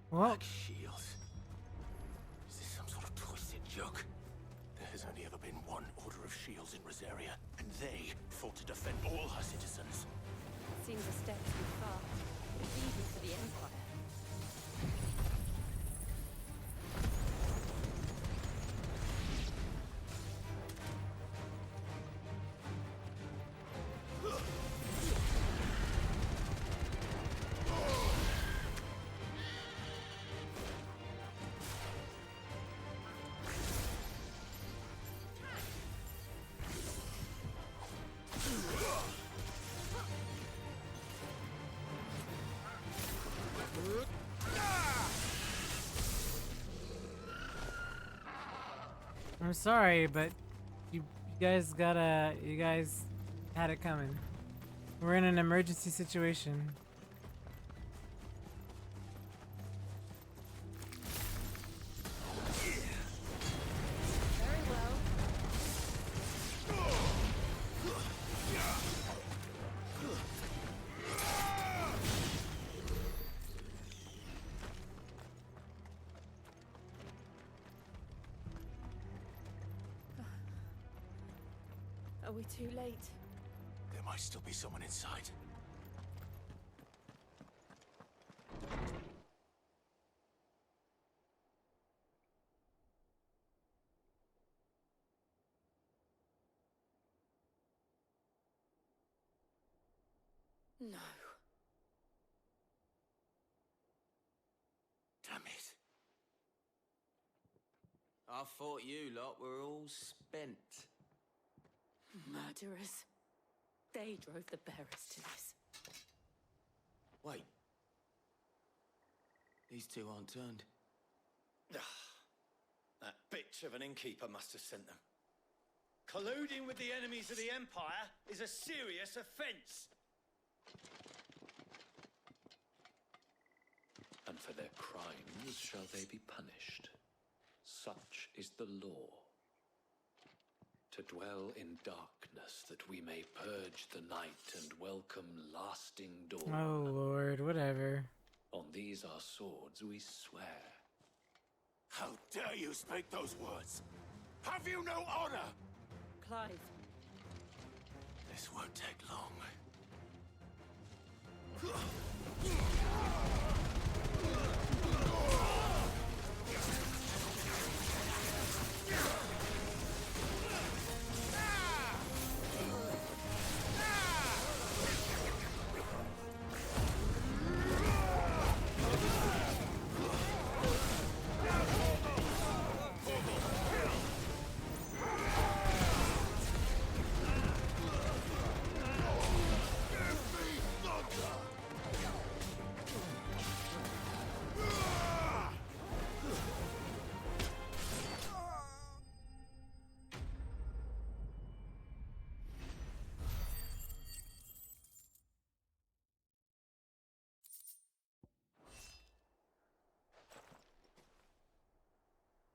What? Black shields. Is this some sort of twisted joke? There has only ever been one order of shields in Rosaria, and they fought to defend all her citizens. Seems a step too far, even for the Empire. I'm sorry, but you guys had it coming. We're in an emergency situation. Very well. Are we too late? There There might still be someone inside. No. Damn it. I thought you lot were all spent. Murderers. They drove the bearers to this. Wait. These two aren't turned. That bitch of an innkeeper must have sent them. Colluding with the enemies of the Empire is a serious offence. And for their crimes shall they be punished. Such is the law. To dwell in darkness that we may purge the night and welcome lasting dawn. Oh Lord, whatever. On these our swords we swear. How dare you speak those words? Have you no honor? Clive. This won't take long.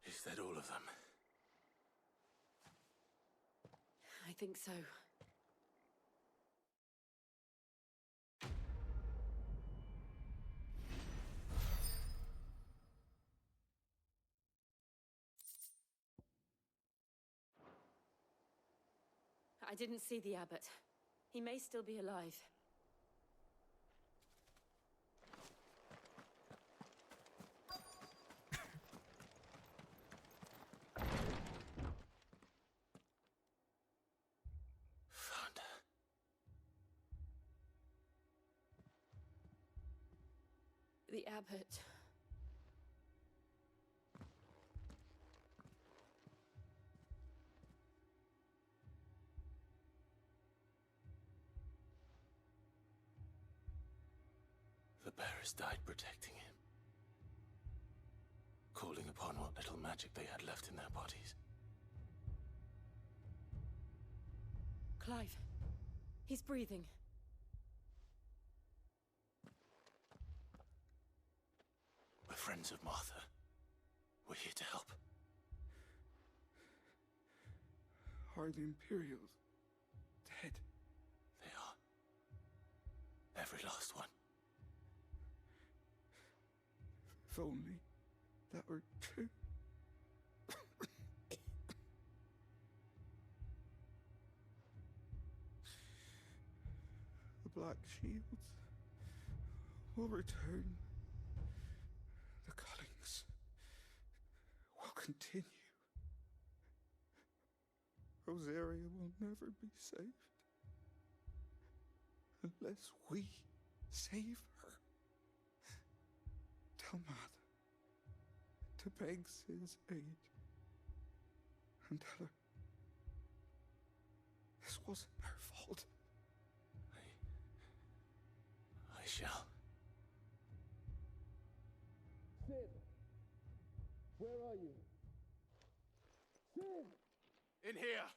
Is that all of them? I think so. I didn't see the abbot. He may still be alive. Found her. The abbot. The bearers died protecting him. Calling upon what little magic they had left in their bodies. Clive. He's breathing. We're friends of Martha. We're here to help. Are the Imperials dead? They are. Every last one. If only that were true. The Black Shields will return. The Cullings will continue. Rosaria will never be saved unless we save her. Tell Mother to beg Sid's aid and tell her this wasn't her fault. I shall. Sid! Where are you? Sid! In here!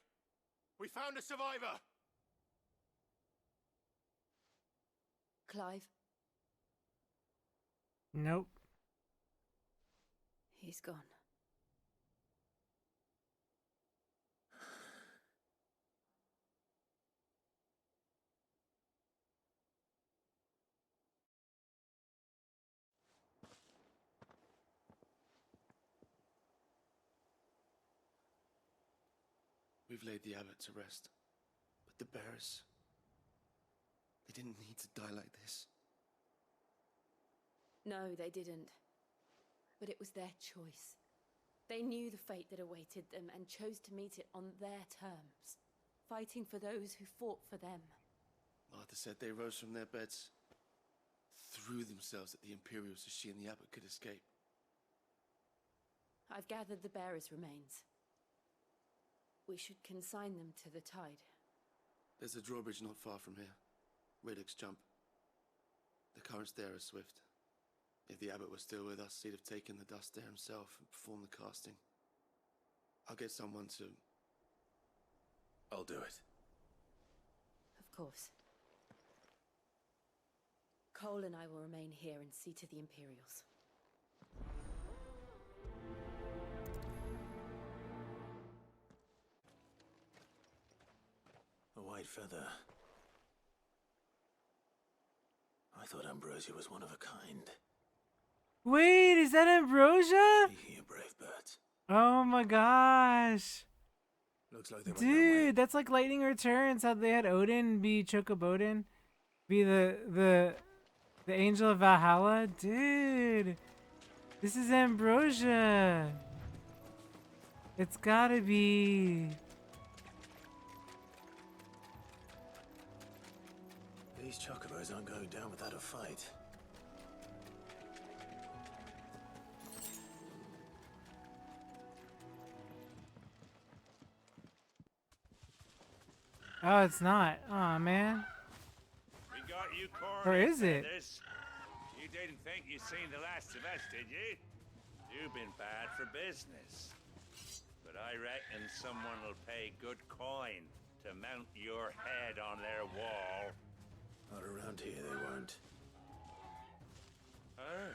We found a survivor! Clive. Nope. He's gone. We've laid the abbot to rest, but the bearers, They didn't need to die like this. No, they didn't. But it was their choice. They knew the fate that awaited them and chose to meet it on their terms, fighting for those who fought for them. Martha said they rose from their beds, threw themselves at the Imperials so she and the abbot could escape. I've gathered the bearers' remains. We should consign them to the tide. There's a drawbridge not far from here. Riddick's Jump. The currents there are swift. If the abbot was still with us, he'd have taken the dust there himself and performed the casting. I'll get someone to... I'll do it. Of course. Cole and I will remain here and see to the Imperials. A white feather. I thought Ambrosia was one of a kind. Wait, is that Ambrosia? Speaking of brave birds. Oh my gosh. Looks like they went Dude, that's like Lightning Returns, how they had Odin be Chocobodin, be the Angel of Valhalla. Dude, this is Ambrosia. It's gotta be. These chocobos aren't going down without a fight. Oh, it's not. Oh man. We got you cornered. Or is it? Feathers. You didn't think you'd seen the last of us, did you? You've been bad for business. But I reckon someone will pay good coin to mount your head on their wall. Not around here, they won't. Oh.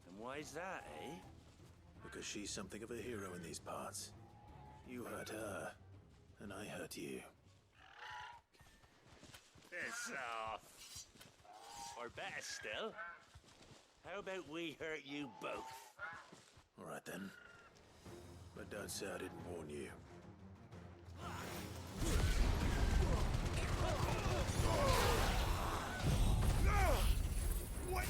And why's that, eh? Because she's something of a hero in these parts. You hurt her, and I hurt you. Piss off. Or better still, how about we hurt you both? All right then. But don't say I didn't warn you. What?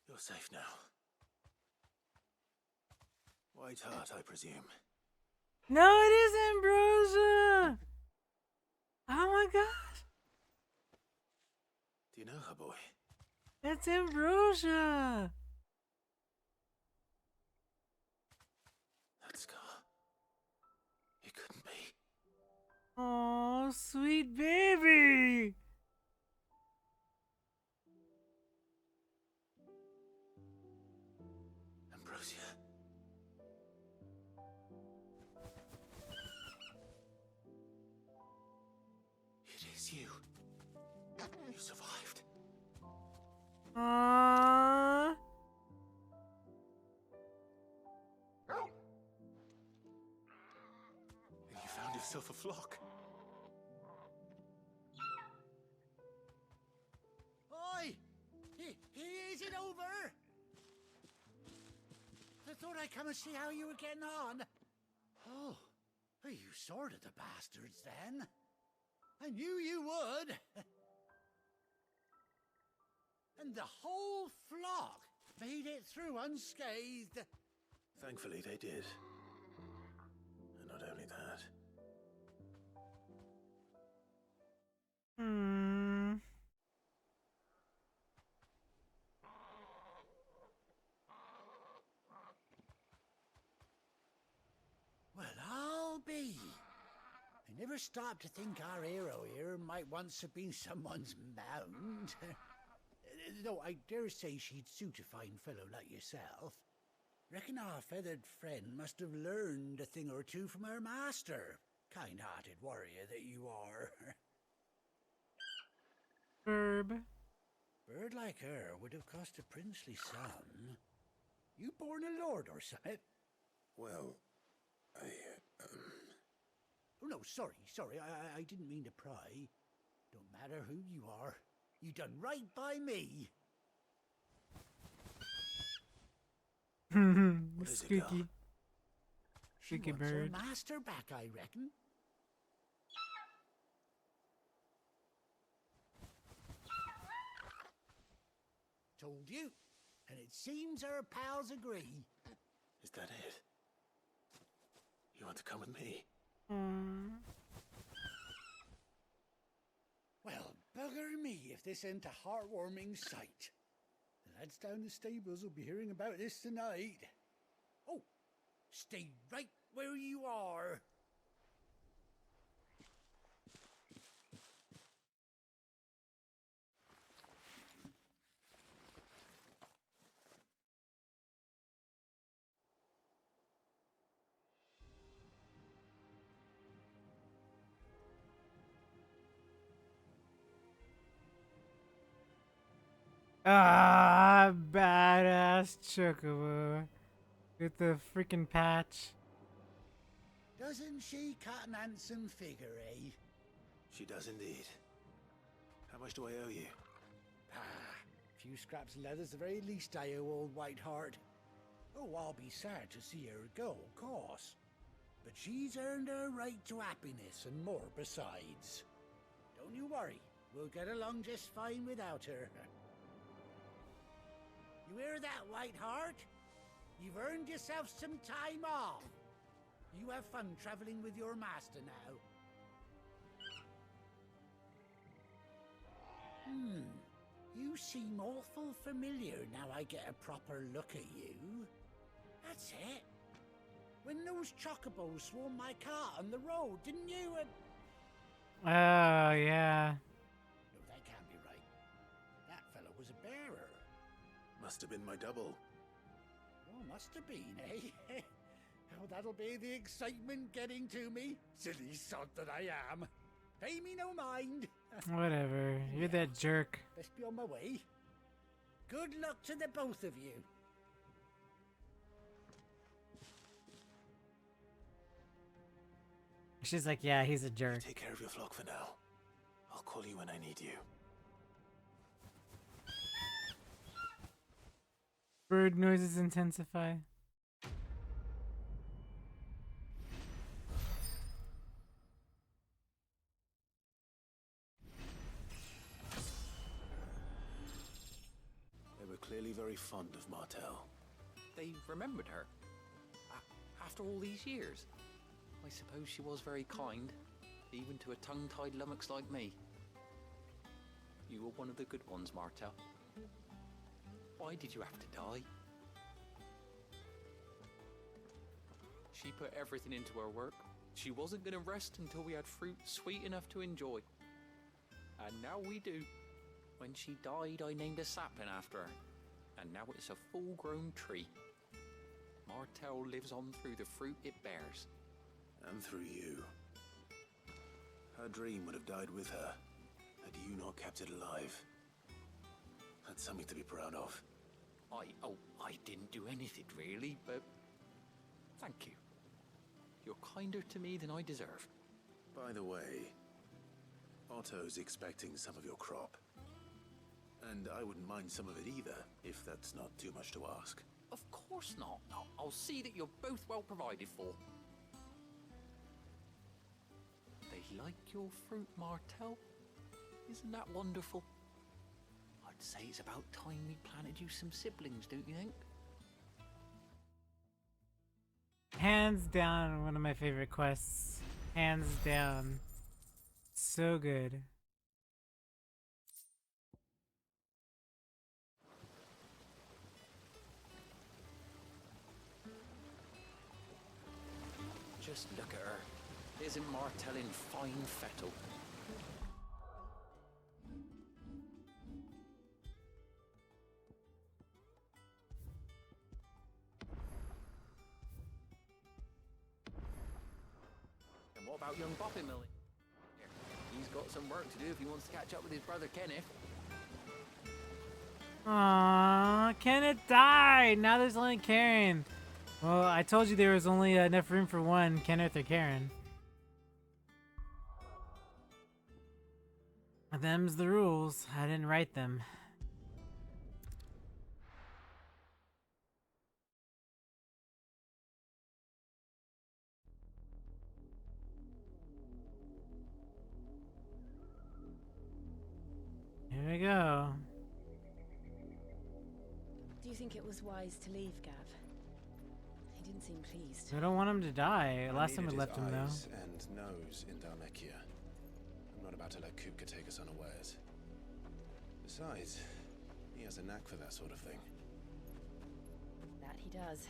You're safe now. White Heart, I presume. No, it is Ambrosia. Oh my gosh. Do you know her, boy? That's Ambrosia. Oh, sweet baby. Ambrosia. It is you. You survived. Aww. And you found yourself a flock. Oi! Is it over? I thought I'd come and see how you were getting on. Oh, you sorted the bastards then. I knew you would. And the whole flock made it through unscathed. Thankfully, they did. And not only that. Hmm. Well, I'll be. I never stopped to think our hero here might once have been someone's mount. Though I dare say she'd suit a fine fellow like yourself. Reckon our feathered friend must have learned a thing or two from her master. Kind-hearted warrior that you are. Herb. Bird like her would have cost a princely sum. You born a lord or something? Well, Oh, no, sorry. I didn't mean to pry. Don't matter who you are. You done right by me. Squeaky. Squeaky wants her bird. master back, I reckon. Told you. And it seems our pals agree. Is that it? You want to come with me? Well, bugger me if this ain't a heartwarming sight. The lads down the stables will be hearing about this tonight. Oh, stay right where you are. Ah, badass chocobo with the freaking patch. Doesn't she cut an handsome figure, eh? She does indeed. How much do I owe you? A few scraps of leather's the very least I owe old Whiteheart. Oh, I'll be sad to see her go, of course. But she's earned her right to happiness and more besides. Don't you worry, we'll get along just fine without her. You hear that, Whiteheart? You've earned yourself some time off. You have fun traveling with your master now. You seem awful familiar now I get a proper look at you. That's it. When those chocobos swarmed my car on the road, didn't you? Oh, yeah. No, that can't be right. That fellow was a bearer. Must have been my double. Oh, must have been, eh? Oh, that'll be the excitement getting to me. Silly sod that I am. Pay me no mind. Whatever. You're that jerk. Best be on my way. Good luck to the both of you. She's like, yeah, he's a jerk. Take care of your flock for now. I'll call you when I need you. Bird noises intensify. They were clearly very fond of Martell. They remembered her. After all these years. I suppose she was very kind, even to a tongue-tied lummox like me. You were one of the good ones, Martell. Why did you have to die? She put everything into her work, She wasn't going to rest until we had fruit sweet enough to enjoy. And now we do. When she died, I named a sapling after her. And now it's a full-grown tree. Martell lives on through the fruit it bears. And through you. Her dream would have died with her, had you not kept it alive. That's something to be proud of. I didn't do anything really, but thank you. You're kinder to me than I deserve. By the way, Otto's expecting some of your crop. And I wouldn't mind some of it either, if that's not too much to ask. Of course not. I'll see that you're both well provided for. They like your fruit, Martell. Isn't that wonderful? I'd say it's about time we planted you some siblings, don't you think? Hands down, one of my favorite quests. Hands down. So good. Just look at her. Isn't Martell in fine fettle? And what about young Boppy Millie? He's got some work to do if he wants to catch up with his brother Kenneth. Aww, Kenneth died! Now there's only Karen. Well, I told you there was only enough room for one, Kenneth or Karen. Them's the rules. I didn't write them. Here we go. Do you think it was wise to leave, Gav? He didn't seem pleased. I don't want him to die. I Last time we needed left his him, though. eyes and nose in Dhalmekia. I'm not about to let Kupka take us unawares. Besides, he has a knack for that sort of thing. That he does.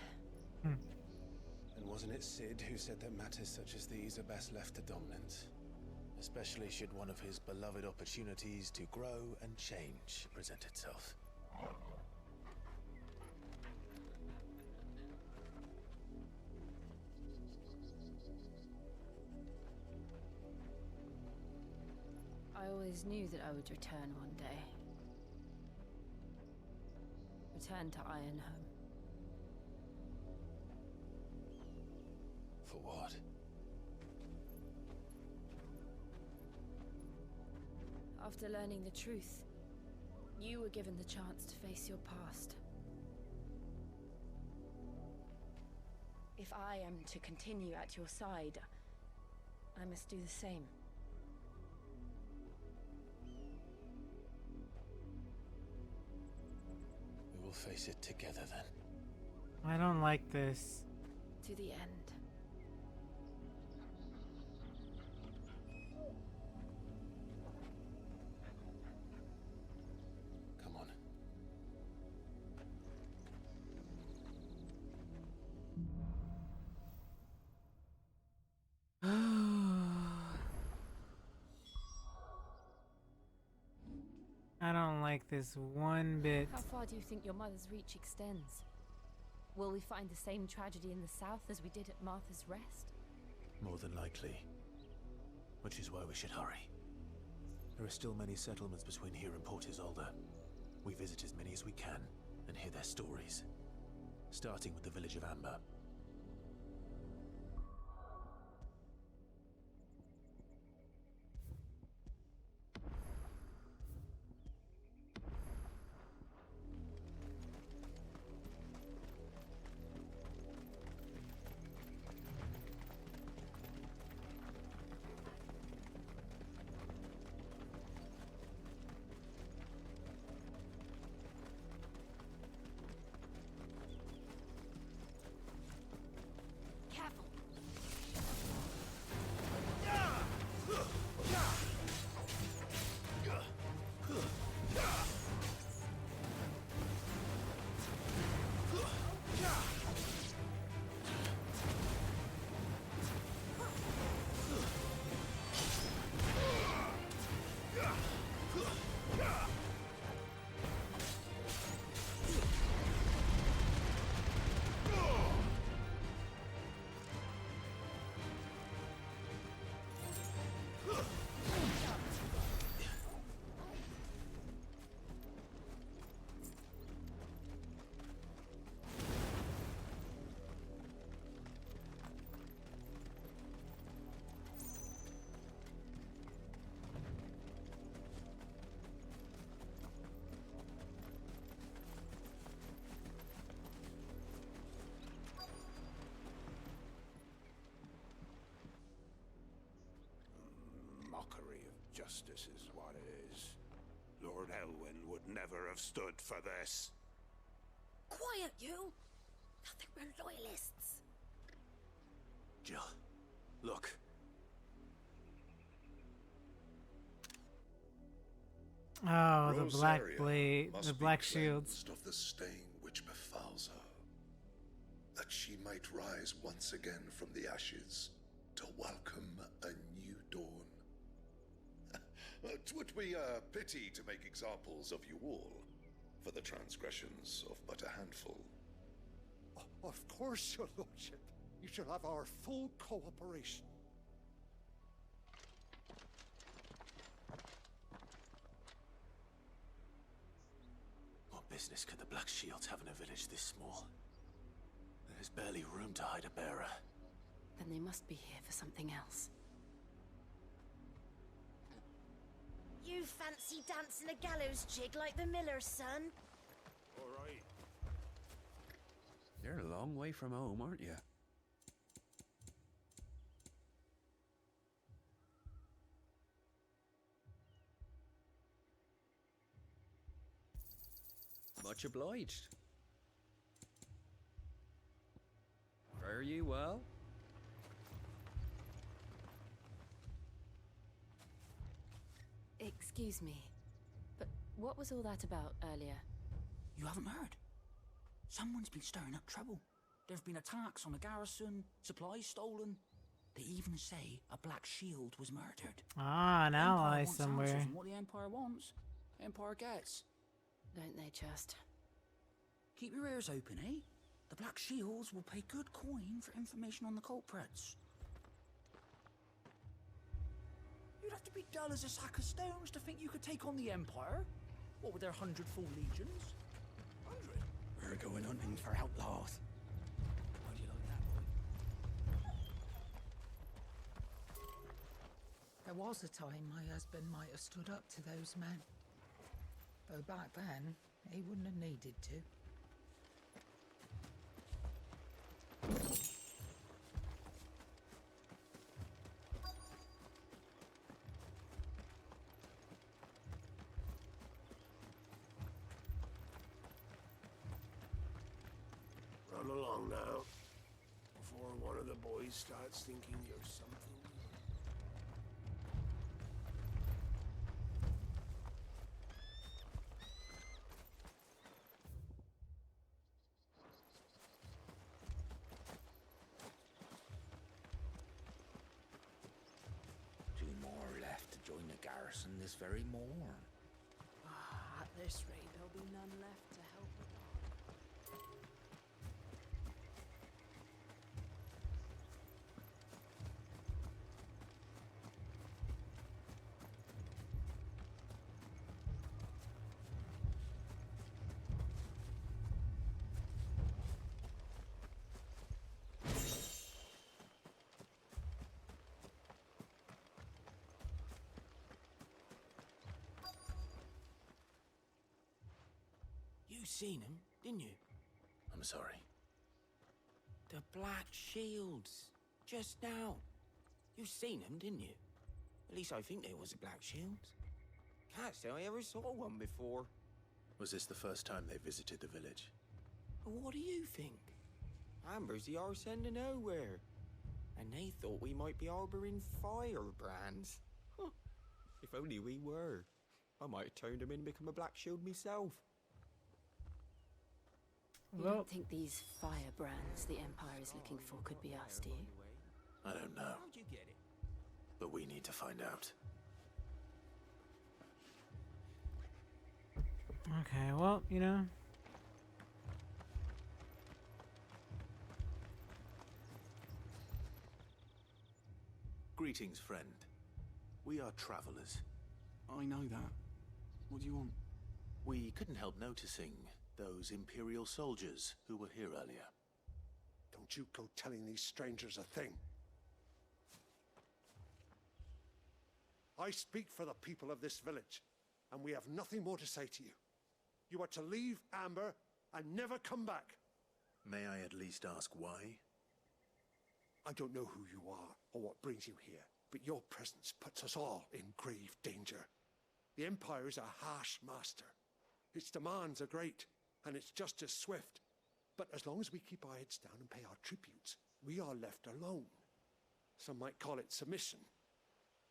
And wasn't it Sid who said that matters such as these are best left to dominance? Especially should one of his beloved opportunities to grow and change present itself. I always knew that I would return one day. Return to Ironhome. For what? After learning the truth, you were given the chance to face your past. If I am to continue at your side, I must do the same. We will face it together then. I don't like this. To the end. Come on. I don't like this one bit. How far do you think your mother's reach extends? Will we find the same tragedy in the south as we did at Martha's Rest? More than likely. Which is why we should hurry. There are still many settlements between here and Port Isolde. We visit as many as we can and hear their stories. Starting with the village of Amber. mockery of justice is what it is. Lord Elwyn would never have stood for this. Quiet, you! I think we're loyalists. Jill, look. Oh, the black Rosaria blade, must the be black shields. cleansed of the stain which befouls her, that she might rise once again from the ashes to welcome a new dawn. 'Twould be a pity to make examples of you all, for the transgressions of but a handful. Of course, your lordship. You shall have our full cooperation. What business could the Black Shields have in a village this small? There's barely room to hide a bearer. Then they must be here for something else. You fancy dancing a gallows jig like the miller's son? All right. You're a long way from home, aren't you? Much obliged. Fare you well? Excuse me, but what was all that about earlier? You haven't heard? Someone's been stirring up trouble. There've been attacks on the garrison, supplies stolen. They even say a Black Shield was murdered. Ah, an The Empire ally wants somewhere. answers, and what the Empire wants, Empire gets. Don't they just? Keep your ears open, eh? The Black Shields will pay good coin for information on the culprits. You'd have to be dull as a sack of stones to think you could take on the Empire. What with their 100 full legions? 100? We're going hunting for outlaws. How do you like that, boy? There was a time my husband might have stood up to those men. Though back then, he wouldn't have needed to. Run along now, before one of the boys starts thinking you're something. Two more left to join the garrison this very morn. At this rate, there'll be none left to help with that. You seen him, didn't you? I'm sorry. The Black Shields. Just now. You seen him, didn't you? At least I think they was the Black Shields. Can't say I ever saw one before. Was this the first time they visited the village? What do you think? Amber's the arse end of nowhere. And they thought we might be harboring firebrands. Huh. If only we were. I might have turned him in and become a Black Shield myself. You don't think these firebrands the Empire is looking for could be us, do you? I don't know. How'd you get it? But we need to find out. Okay, well, you know. Greetings, friend. We are travelers. I know that. What do you want? We couldn't help noticing those Imperial soldiers who were here earlier. Don't you go telling these strangers a thing. I speak for the people of this village, and we have nothing more to say to you. You are to leave Amber and never come back. May I at least ask why? I don't know who you are or what brings you here, but your presence puts us all in grave danger. The Empire is a harsh master. Its demands are great, and its justice swift. But as long as we keep our heads down and pay our tributes, we are left alone. Some might call it submission.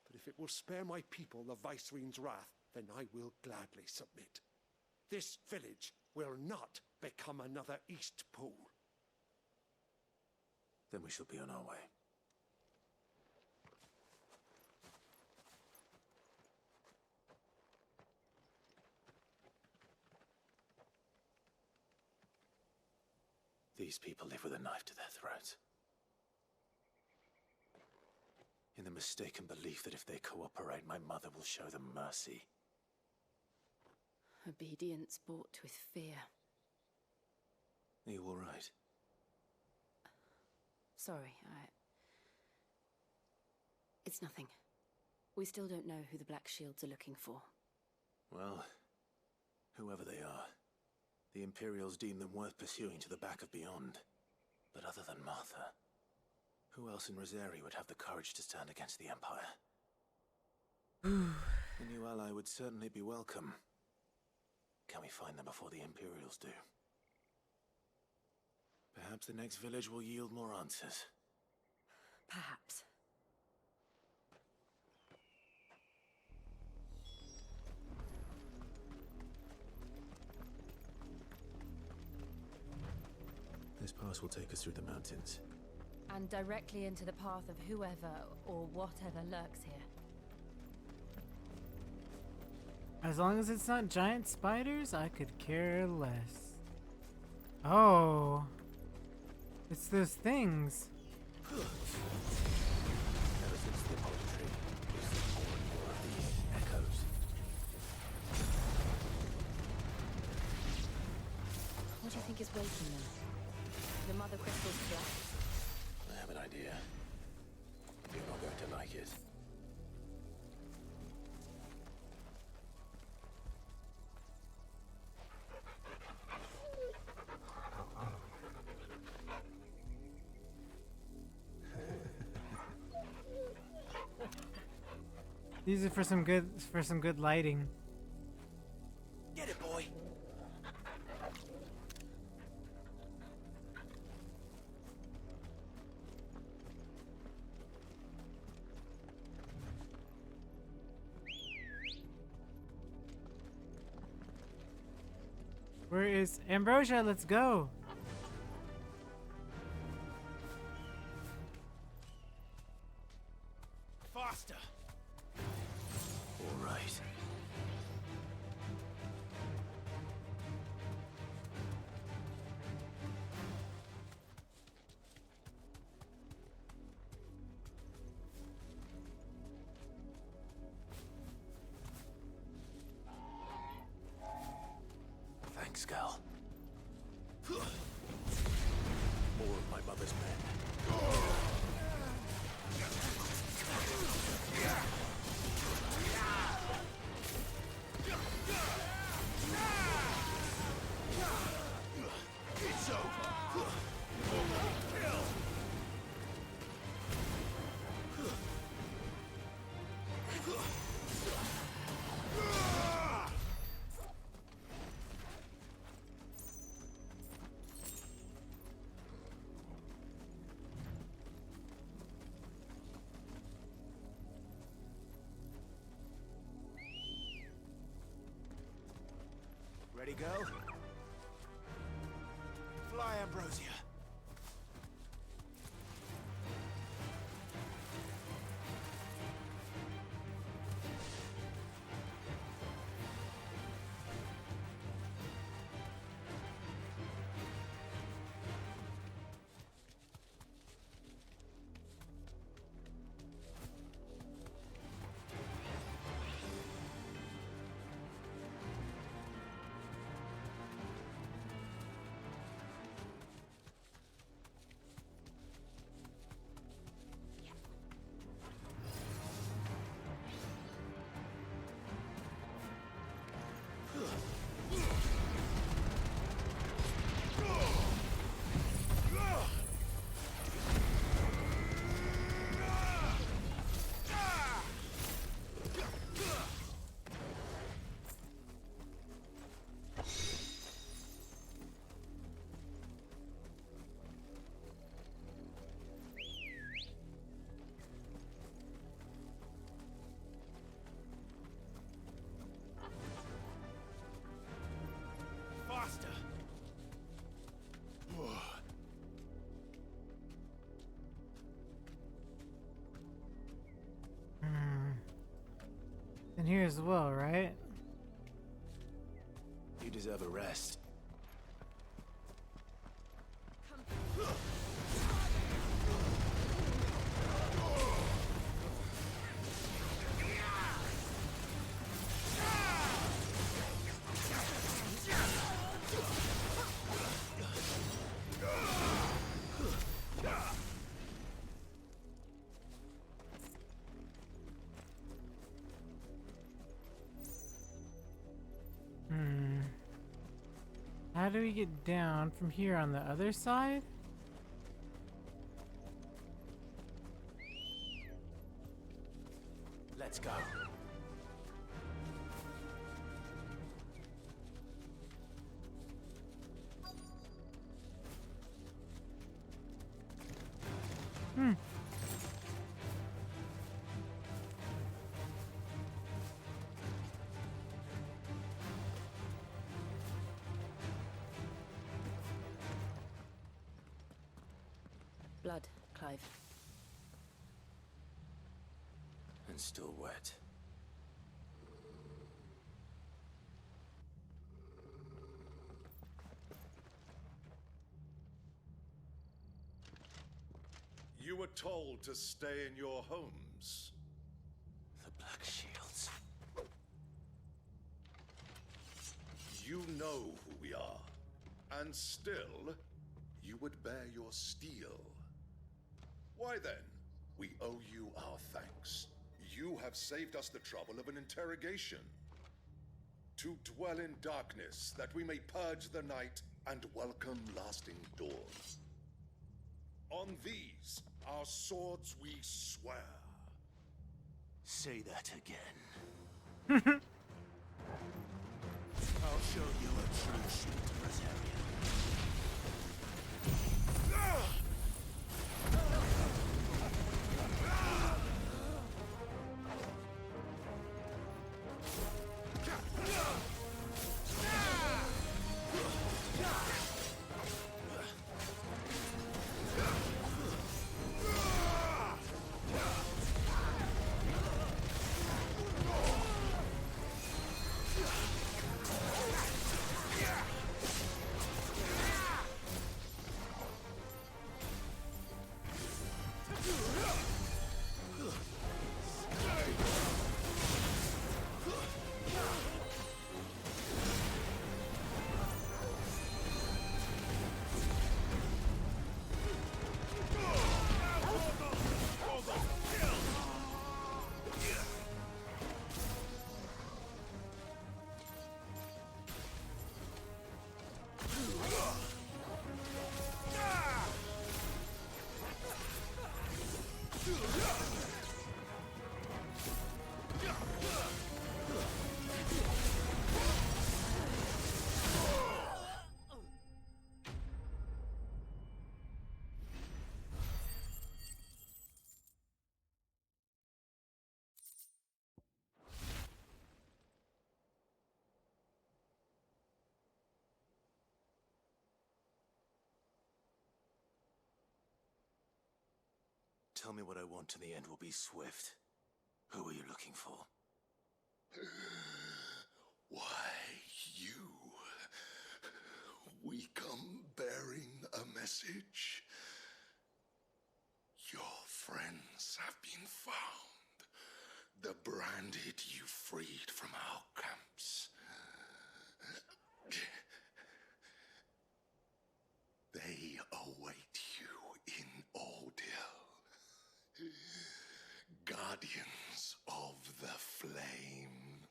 But if it will spare my people the Viceroy's wrath, then I will gladly submit. This village will not become another East Pool. Then we shall be on our way. These people live with a knife to their throats. In the mistaken belief that if they cooperate, my mother will show them mercy. Obedience bought with fear. Are you all right? Sorry, It's nothing. We still don't know who the Black Shields are looking for. Well, whoever they are, the Imperials deem them worth pursuing to the back of beyond. But other than Martha, who else in Rosari would have the courage to stand against the Empire? A new ally would certainly be welcome. Can we find them before the Imperials do? Perhaps the next village will yield more answers. Perhaps. This pass will take us through the mountains. And directly into the path of whoever or whatever lurks here. As long as it's not giant spiders, I could care less. Oh. It's those things. Ever since the apple tree, we've seen more and more of these echoes. What do you think is waking them? The mother crystal's black? I have an idea. You're not going to like it. These are for some good lighting. Get it, boy. Where is Ambrosia? Let's go. Faster. All right. Thanks, Gal. More of my mother's men. It's over. Ready, go? Fly, Ambrosia. here as well, right? You deserve a rest. How do we get down from here on the other side? Let's go. Blood, Clive. And still wet. You were told to stay in your homes. The Black Shields. You know who we are, and still, you would bear your steel. Why then, we owe you our thanks. You have saved us the trouble of an interrogation. To dwell in darkness, that we may purge the night and welcome lasting dawn. On these, our swords we swear. Say that again. I'll show you a true shield, Rosaria. Tell me what I want and the end will be swift. Who are you looking for? Why, you. We come bearing a message. Your friends have been found. The branded you freed from our camps. They await you in Ordeal. Guardians of the Flame.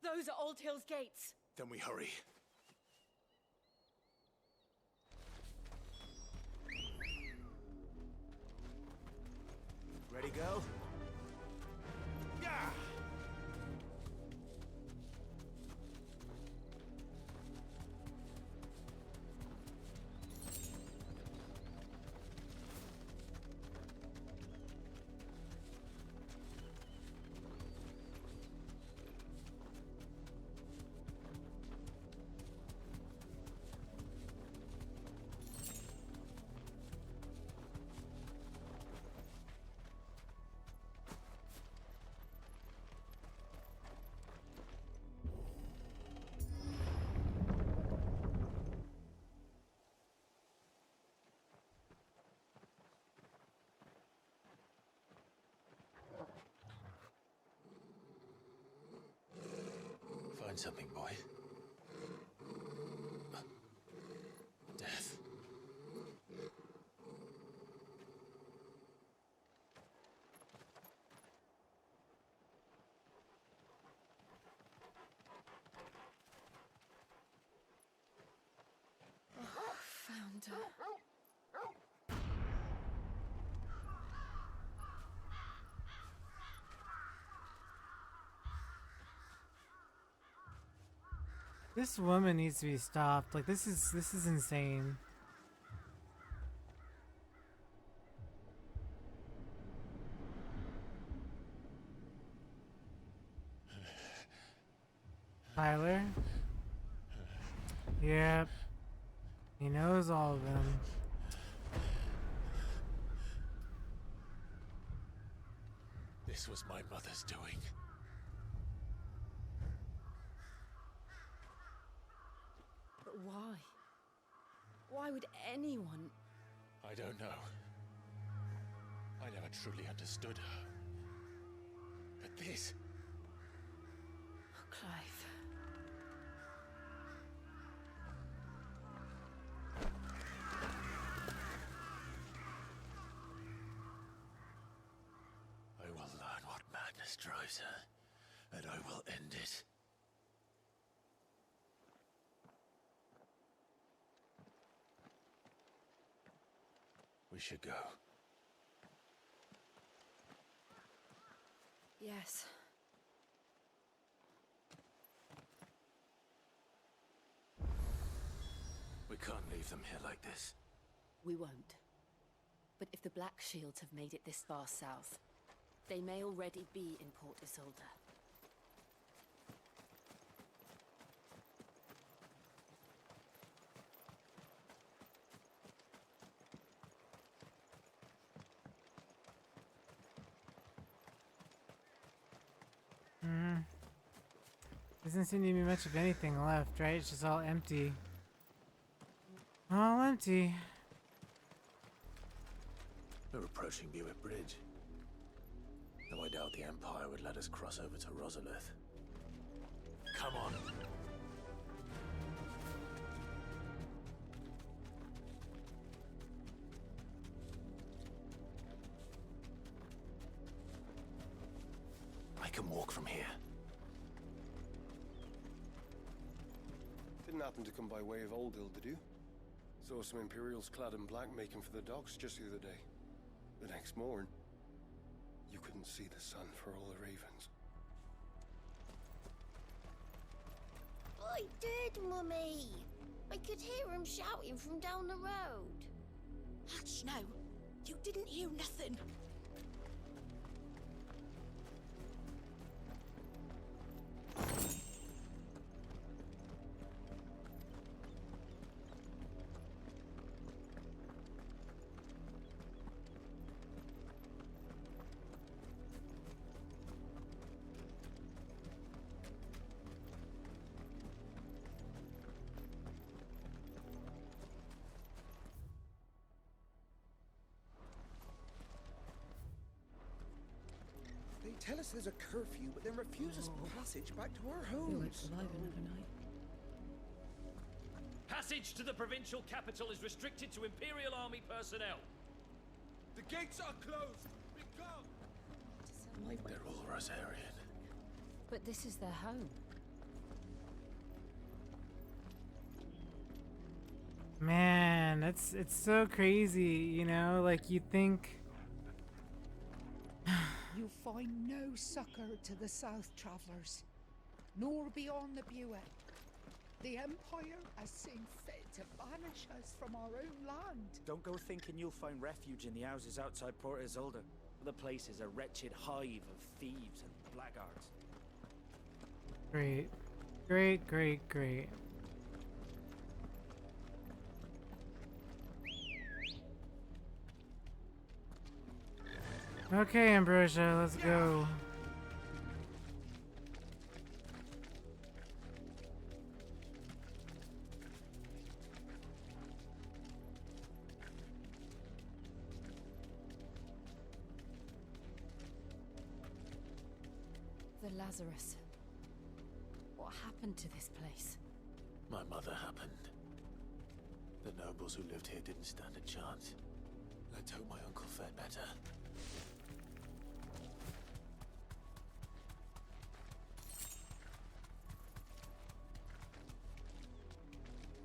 Those are Old Hill's gates. Then we hurry. Ready, go? Yeah! find something, boy? Death. Found her. This woman needs to be stopped. Like this is insane. Tyler? Yep. He knows all of them. This was my mother's doing. But why? Why would anyone? I don't know. I never truly understood her. But this... Oh, Clive. I will learn what madness drives her, and I will end it. We should go. Yes. We can't leave them here like this. We won't. But if the Black Shields have made it this far south, they may already be in Port Isolde. Doesn't seem to be much of anything left, right? It's just all empty. All empty. We're approaching Buick Bridge. Though I doubt the Empire would let us cross over to Rosalith. Come on. I can walk from here. Didn't happen to come by way of Oldhill, did you? Saw some Imperials clad in black making for the docks just the other day. The next morn, you couldn't see the sun for all the ravens. I did, Mummy. I could hear him shouting from down the road. Hush now. You didn't hear nothing. They tell us there's a curfew, but then refuse us passage back to our homes. Passage to the provincial capital is restricted to Imperial Army personnel. The gates are closed. Be gone. They're all Rosarian. But this is their home. Man, it's so crazy, you know? Like, you think... You find no succor to the South Travellers, nor beyond the Buick. The Empire has seen fit to banish us from our own land. Don't go thinking you'll find refuge in the houses outside Port Isolde. The place is a wretched hive of thieves and blackguards. Great. Great, great, great. Okay, Ambrosia, let's go. The Lazarus. What happened to this place? My mother happened. The nobles who lived here didn't stand a chance. Let's hope my uncle fared better.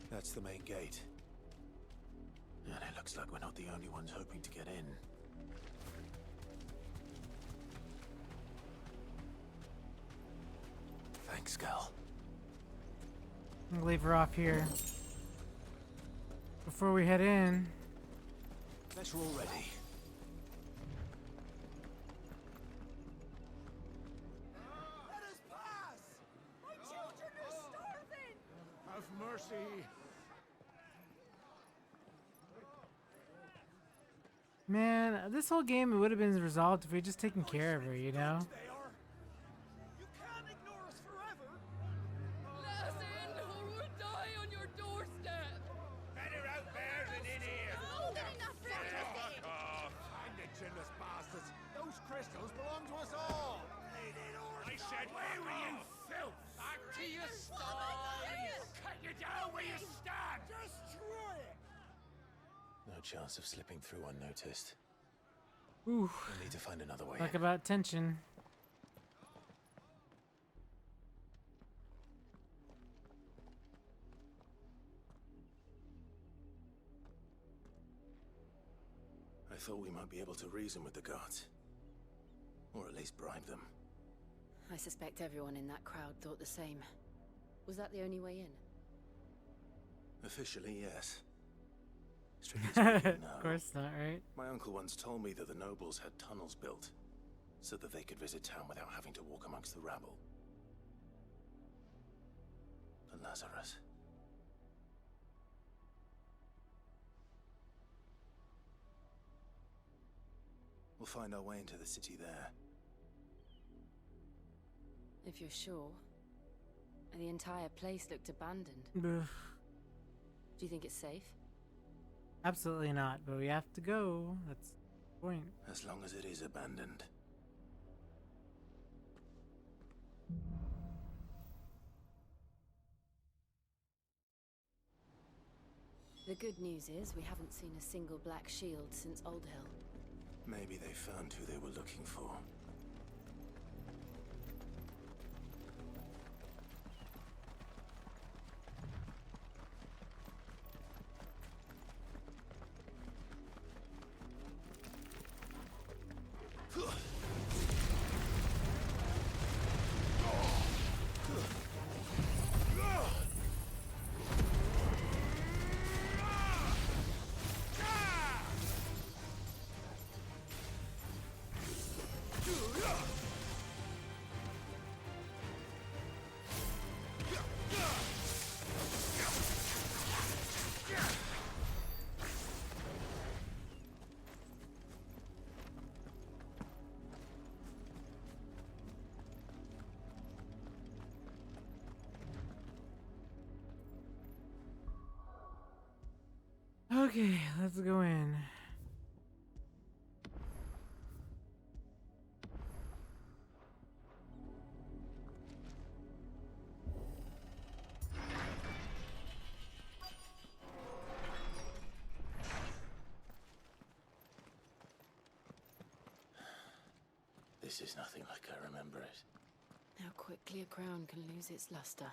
That's the main gate. And it looks like we're not the only ones hoping to get in. Thanks, Gal. I'm gonna leave her off here. Before we head in. Let's roll ready. Let us pass! My children are starving! Have mercy! Man, this whole game would have been resolved if we just taken care of her, you know? You can't ignore us forever! Let us in, or we'll die on your doorstep! Better out there than in here. More than enough for everything. Fuck off. And the chinless bastards! Those crystals belong to us all! I said, where were you, filth? Back to your stalls. Cut you down where you stand. Destroy it! No chance of slipping through unnoticed. Ooh. We'll need to find another way. Talk about tension. I thought we might be able to reason with the guards. Or at least bribe them. I suspect everyone in that crowd thought the same. Was that the only way in? Officially, yes. Strictly speaking, no. Of course not, right? My uncle once told me that the nobles had tunnels built so that they could visit town without having to walk amongst the rabble. But Lazarus... We'll find our way into the city there. If you're sure. The entire place looked abandoned. Ugh. Do you think it's safe? Absolutely not, but we have to go. That's the point. As long as it is abandoned. The good news is we haven't seen a single black shield since Old Hill. Maybe they found who they were looking for. Okay, let's go in. This is nothing like I remember it. How quickly a crown can lose its luster.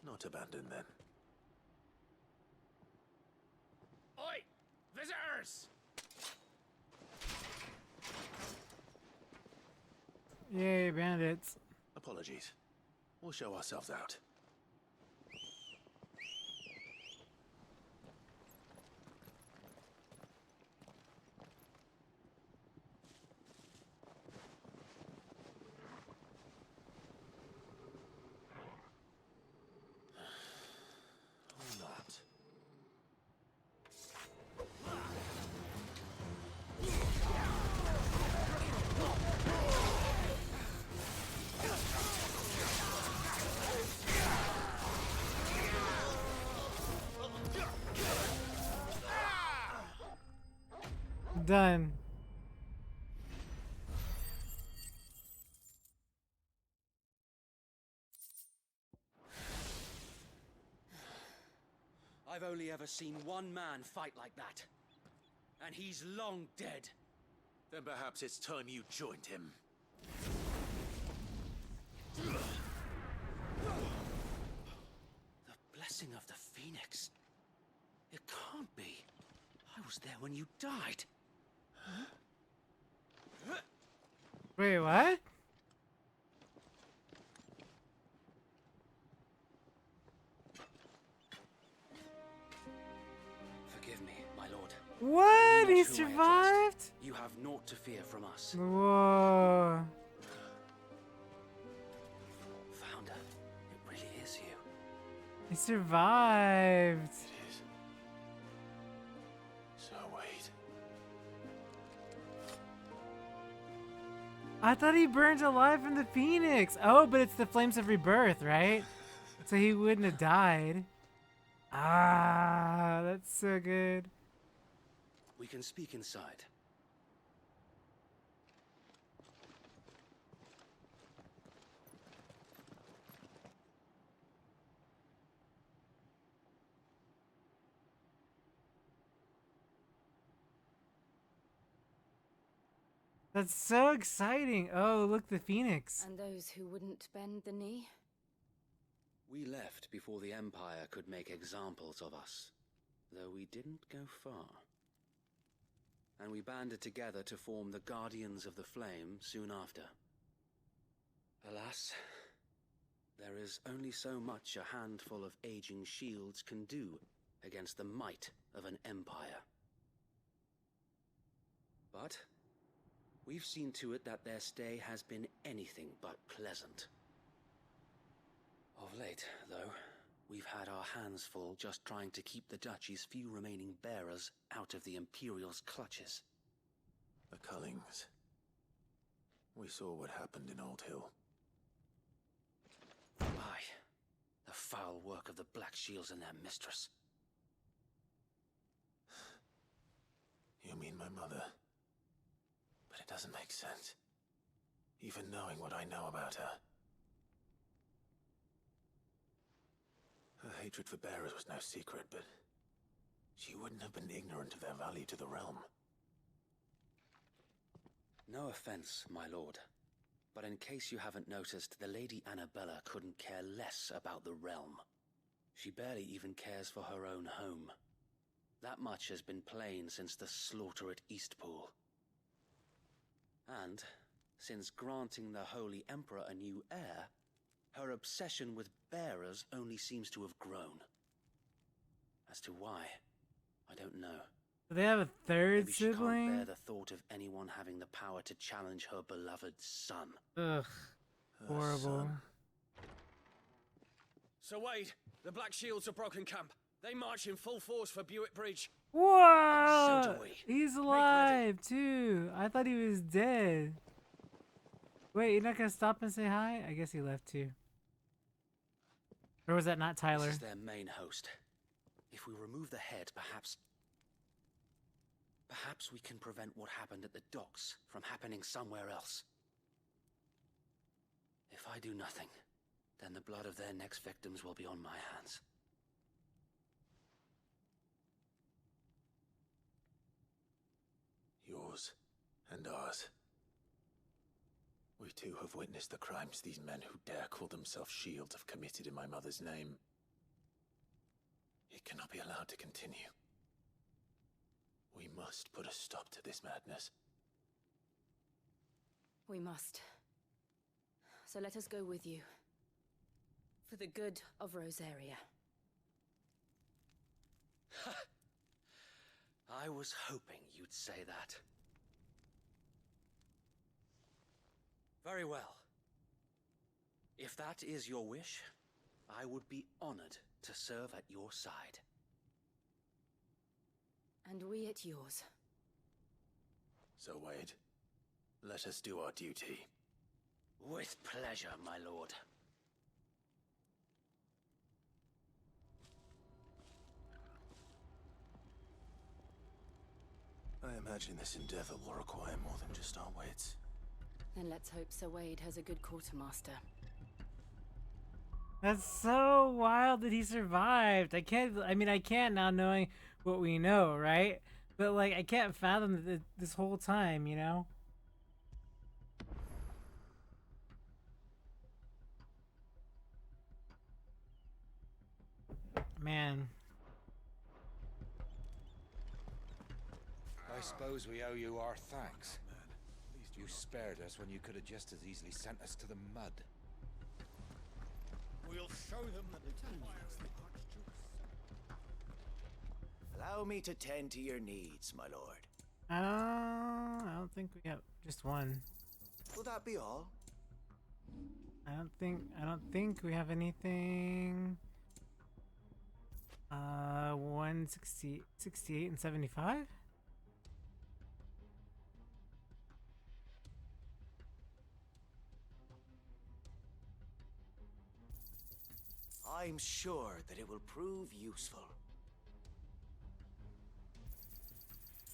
Not abandoned then. Oi! Visitors! Yay, bandits. Apologies. We'll show ourselves out. Or not. Done. I've only ever seen one man fight like that. And he's long dead. Then perhaps it's time you joined him. The blessing of the Phoenix. It can't be. I was there when you died. Wait, what? Forgive me, my lord. What? He Who I survived? addressed. You have naught to fear from us. Whoa. Founder, it really is you. He survived. So wait. I thought he burned alive from the Phoenix. Oh, but it's the flames of rebirth, right? So he wouldn't have died. Ah, that's so good. We can speak inside. That's so exciting. Oh, look, the Phoenix. And those who wouldn't bend the knee? We left before the Empire could make examples of us, though we didn't go far. And we banded together to form the Guardians of the Flame soon after. Alas, there is only so much a handful of aging shields can do against the might of an empire. But we've seen to it that their stay has been anything but pleasant. Of late, though, we've had our hands full just trying to keep the Duchy's few remaining bearers out of the Imperial's clutches. The Cullings. We saw what happened in Old Hill. Aye, the foul work of the Black Shields and their mistress. You mean my mother? But it doesn't make sense. Even knowing what I know about her. Her hatred for bearers was no secret, but she wouldn't have been ignorant of their value to the realm. No offense, my lord, but in case you haven't noticed, the Lady Annabella couldn't care less about the realm. She barely even cares for her own home. That much has been plain since the slaughter at Eastpool. And, since granting the Holy Emperor a new heir, her obsession with bearers only seems to have grown. As to why, I don't know. Do they have a third Maybe she can't bear sibling? the thought of anyone having the power to challenge her beloved son. Ugh. Horrible. So Wade, the Black Shields have broken camp. They march in full force for Buick Bridge. Whoa! So do we. He's alive too. I thought he was dead. Wait, you're not gonna stop and say hi? I guess he left too. Or was that not Tyler? This is their main host. If we remove the head, perhaps we can prevent what happened at the docks from happening somewhere else. If I do nothing, then the blood of their next victims will be on my hands. Yours and ours. We too have witnessed the crimes these men who dare call themselves shields have committed in my mother's name. It cannot be allowed to continue. We must put a stop to this madness. We must. So let us go with you. For the good of Rosaria. I was hoping you'd say that. Very well. If that is your wish, I would be honored to serve at your side. And we at yours. So, Wade, let us do our duty. With pleasure, my lord. I am imagine this endeavor will require more than just our wits. Then let's hope Sir Wade has a good quartermaster. That's so wild that he survived. I can't now knowing what we know, right? But like, I can't fathom that this whole time, you know? Man. I suppose we owe you our thanks. You spared us when you could have just as easily sent us to the mud. We'll show them that the Allow me to tend to your needs, my lord. I don't think we have just one. Will that be all? I don't think we have anything. 160, 68, and 75. I'm sure that it will prove useful.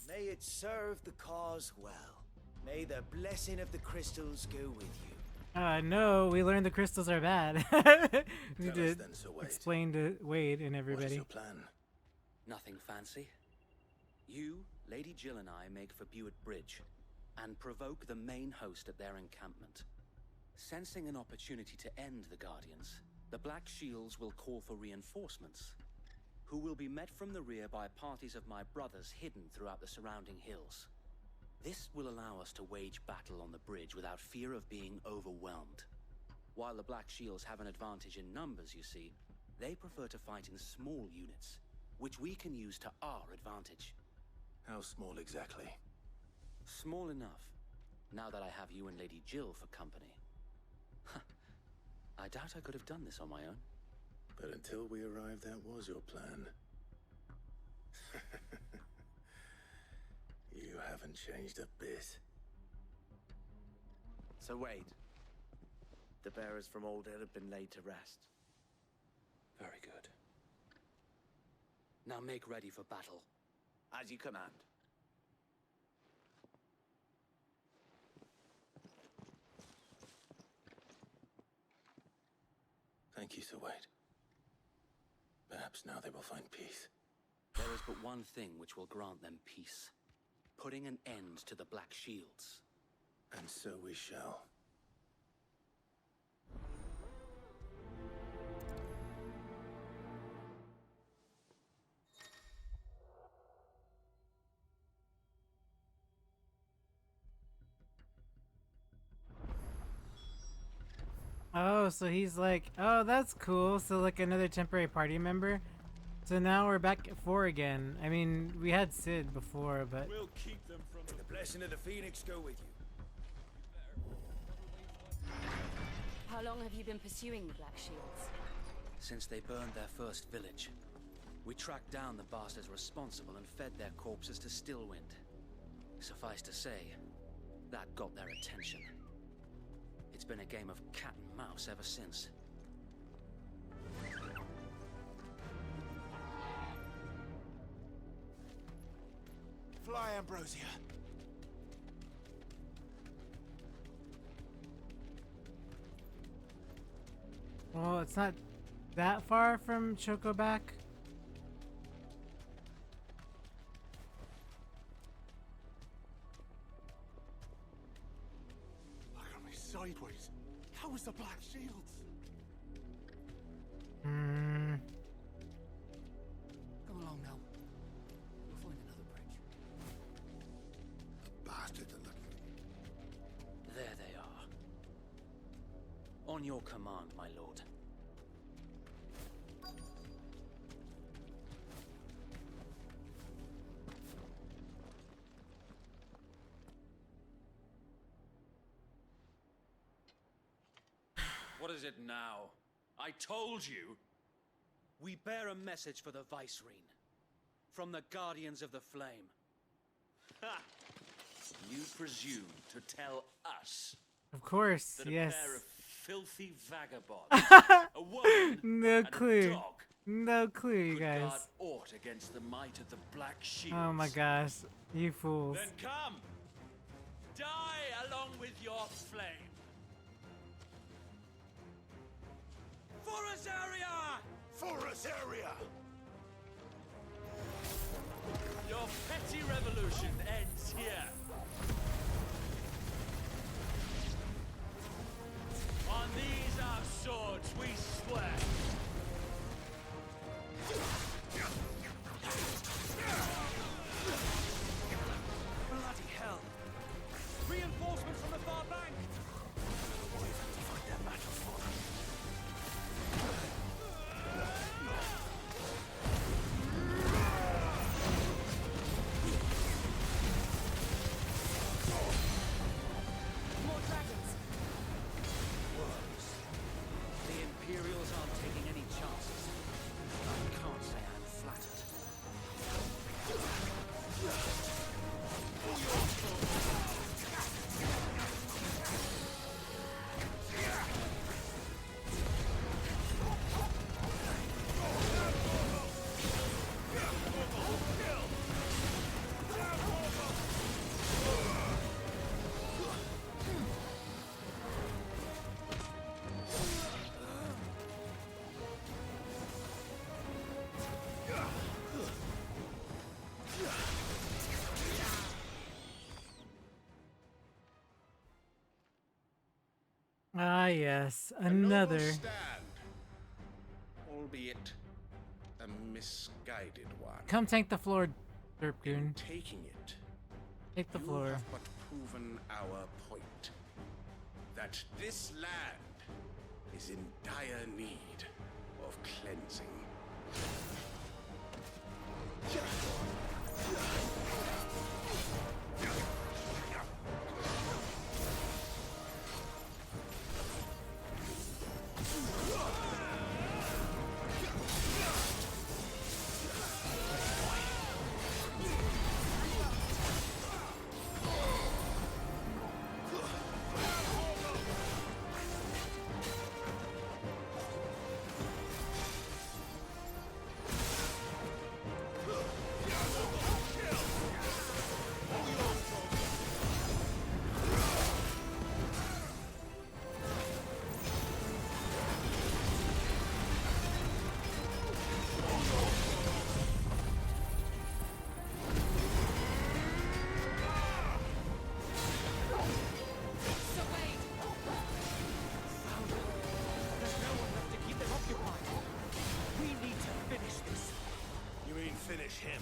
May it serve the cause well. May the blessing of the crystals go with you. No, we learned the crystals are bad. We need to explain to Wade and everybody. What is your plan? Nothing fancy. You, Lady Jill and I make for Buett Bridge and provoke the main host at their encampment. Sensing an opportunity to end the Guardians, the Black Shields will call for reinforcements, who will be met from the rear by parties of my brothers hidden throughout the surrounding hills. This will allow us to wage battle on the bridge without fear of being overwhelmed. While the Black Shields have an advantage in numbers, you see, they prefer to fight in small units, which we can use to our advantage. How small exactly? Small enough, now that I have you and Lady Jill for company. I doubt I could have done this on my own. But until we arrived, that was your plan. You haven't changed a bit. So Wade, the bearers from Oldale have been laid to rest. Very good. Now make ready for battle. As you command. Thank you, Sir Wade. Perhaps now they will find peace. There is but one thing which will grant them peace. Putting an end to the Black Shields. And so we shall. Oh, so he's like, oh, that's cool. So like another temporary party member. So now we're back at 4 again. I mean, we had Sid before, but We'll keep them from the blessing of the Phoenix go with you. How long have you been pursuing the Black Shields? Since they burned their first village. We tracked down the bastards responsible and fed their corpses to Stillwind. Suffice to say, that got their attention. It's been a game of cat and mouse ever since. Fly, Ambrosia. well, it's not that far from Chocoback. Look at me sideways. That was the Black Shields. Hmm. Come along now. We'll find another bridge. Bastards are looking. There they are. On your command, my lord. What is it now? I told you! We bear a message for the Vicereine. From the Guardians of the Flame. Ha! You presume to tell us Of course, that yes. a pair of filthy vagabonds, a woman No and clue. a dog No clue, you Could guys. guard aught against the might of the Black Shields. Oh my gosh, you fools. Then come! Die along with your flame! For Azaria! For Azaria! Your petty revolution ends here. On these our swords we swear. Bloody hell! Reinforcements from the far bank! We've had to fight that battle for them. More dragons! Worms. The Imperials aren't taking any chances. I can't say I'm flattered. Ah, yes, A noble another. stand, albeit a misguided one. Come tank the floor, Derpgoon. Taking it, Take the you floor. have but proven our point. That this land is in dire need of cleansing. Finish him.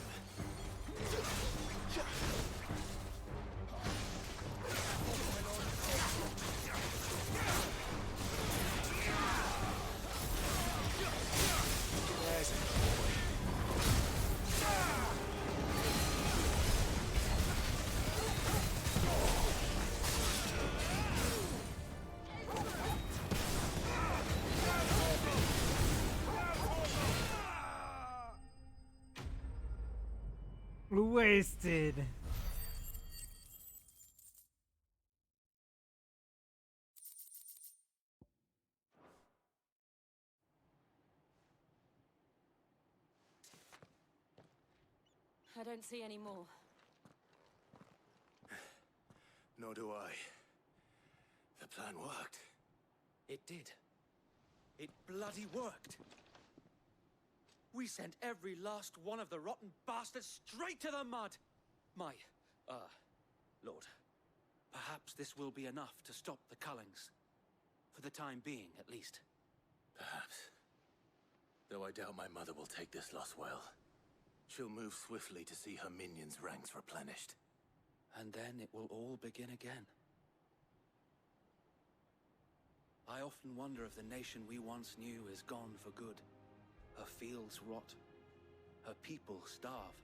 Wasted. I don't see any more. Nor do I. The plan worked. It did. It bloody worked. We sent every last one of the rotten bastards straight to the mud! My, Lord, perhaps this will be enough to stop the Cullings. For the time being, at least. Perhaps. Though I doubt my mother will take this loss well. She'll move swiftly to see her minions' ranks replenished. And then it will all begin again. I often wonder if the nation we once knew is gone for good. Her fields rot. Her people starve.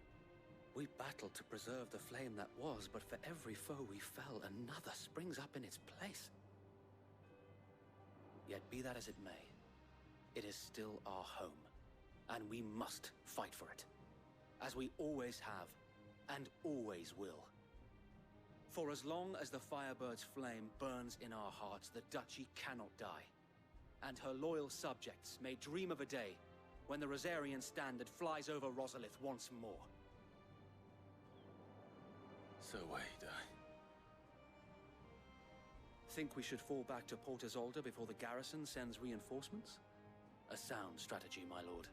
We battled to preserve the flame that was, but for every foe we fell, another springs up in its place. Yet be that as it may, it is still our home, and we must fight for it, as we always have, and always will. For as long as the Firebird's flame burns in our hearts, the Duchy cannot die, and her loyal subjects may dream of a day when the Rosarian standard flies over Rosalith once more. So wait, Think we should fall back to Port Isolde before the garrison sends reinforcements? A sound strategy, my lord.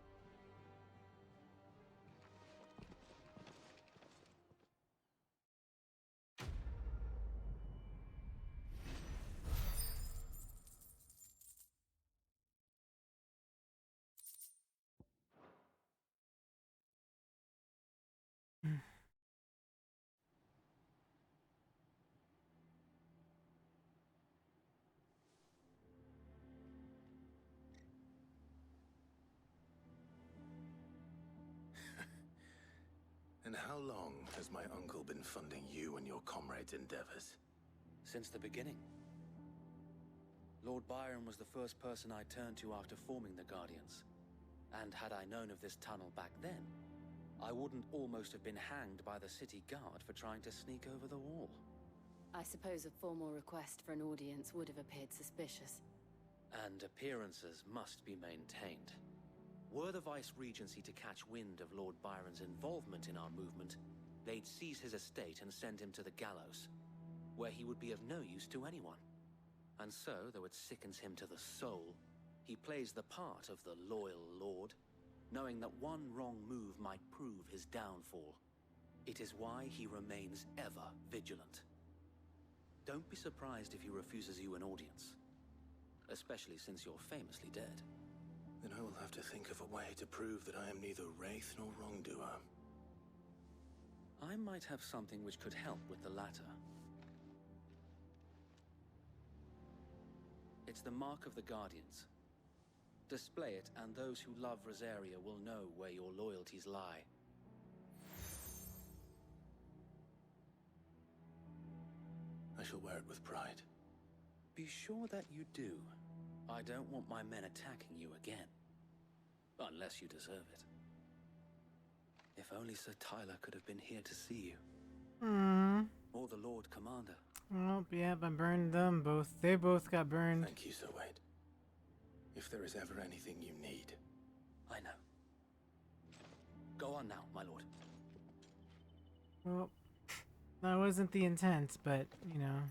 And how long has my uncle been funding you and your comrades' endeavors? Since the beginning. Lord Byron was the first person I turned to after forming the Guardians. And had I known of this tunnel back then, I wouldn't almost have been hanged by the city guard for trying to sneak over the wall. I suppose a formal request for an audience would have appeared suspicious. And appearances must be maintained. Were the Vice-Regency to catch wind of Lord Byron's involvement in our movement, they'd seize his estate and send him to the gallows, where he would be of no use to anyone. And so, though it sickens him to the soul, he plays the part of the loyal lord, knowing that one wrong move might prove his downfall. It is why he remains ever vigilant. Don't be surprised if he refuses you an audience, especially since you're famously dead. Then I will have to think of a way to prove that I am neither wraith nor wrongdoer. I might have something which could help with the latter. It's the mark of the Guardians. Display it, and those who love Rosaria will know where your loyalties lie. I shall wear it with pride. Be sure that you do. I don't want my men attacking you again. Unless you deserve it. If only Sir Tyler could have been here to see you. Or the Lord Commander. Oh, yeah, I burned them both. They both got burned. Thank you, Sir Wade. If there is ever anything you need. I know. Go on now, my lord. Well, that wasn't the intent, but, you know.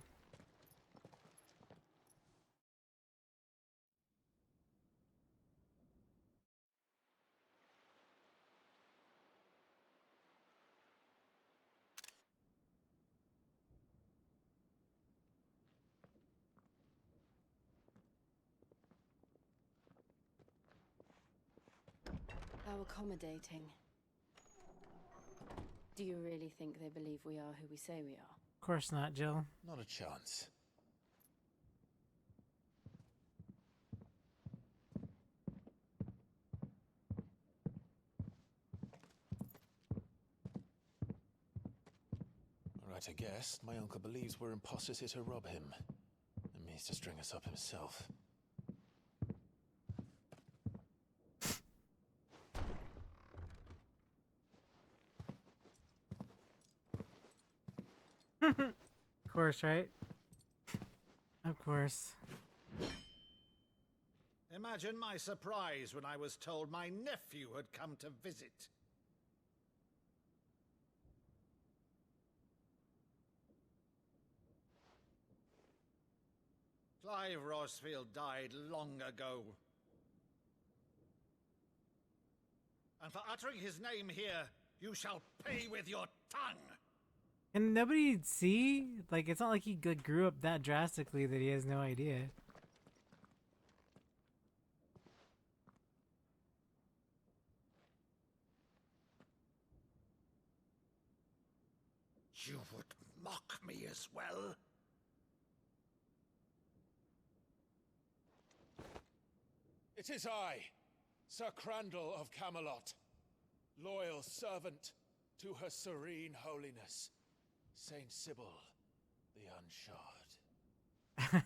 How accommodating. Do you really think they believe we are who we say we are? Of course not, Jill. Not a chance. Right, I guess. My uncle believes we're imposters here to rob him. And means to string us up himself. Of course, right? Of course. Imagine my surprise when I was told my nephew had come to visit. Clive Rosfield died long ago. And for uttering his name here, you shall pay with your tongue! And nobody see? Like, it's not like he grew up that drastically that he has no idea. You would mock me as well? It is I, Sir Crandall of Camelot, loyal servant to Her Serene Holiness, Saint Sybil the Unshod.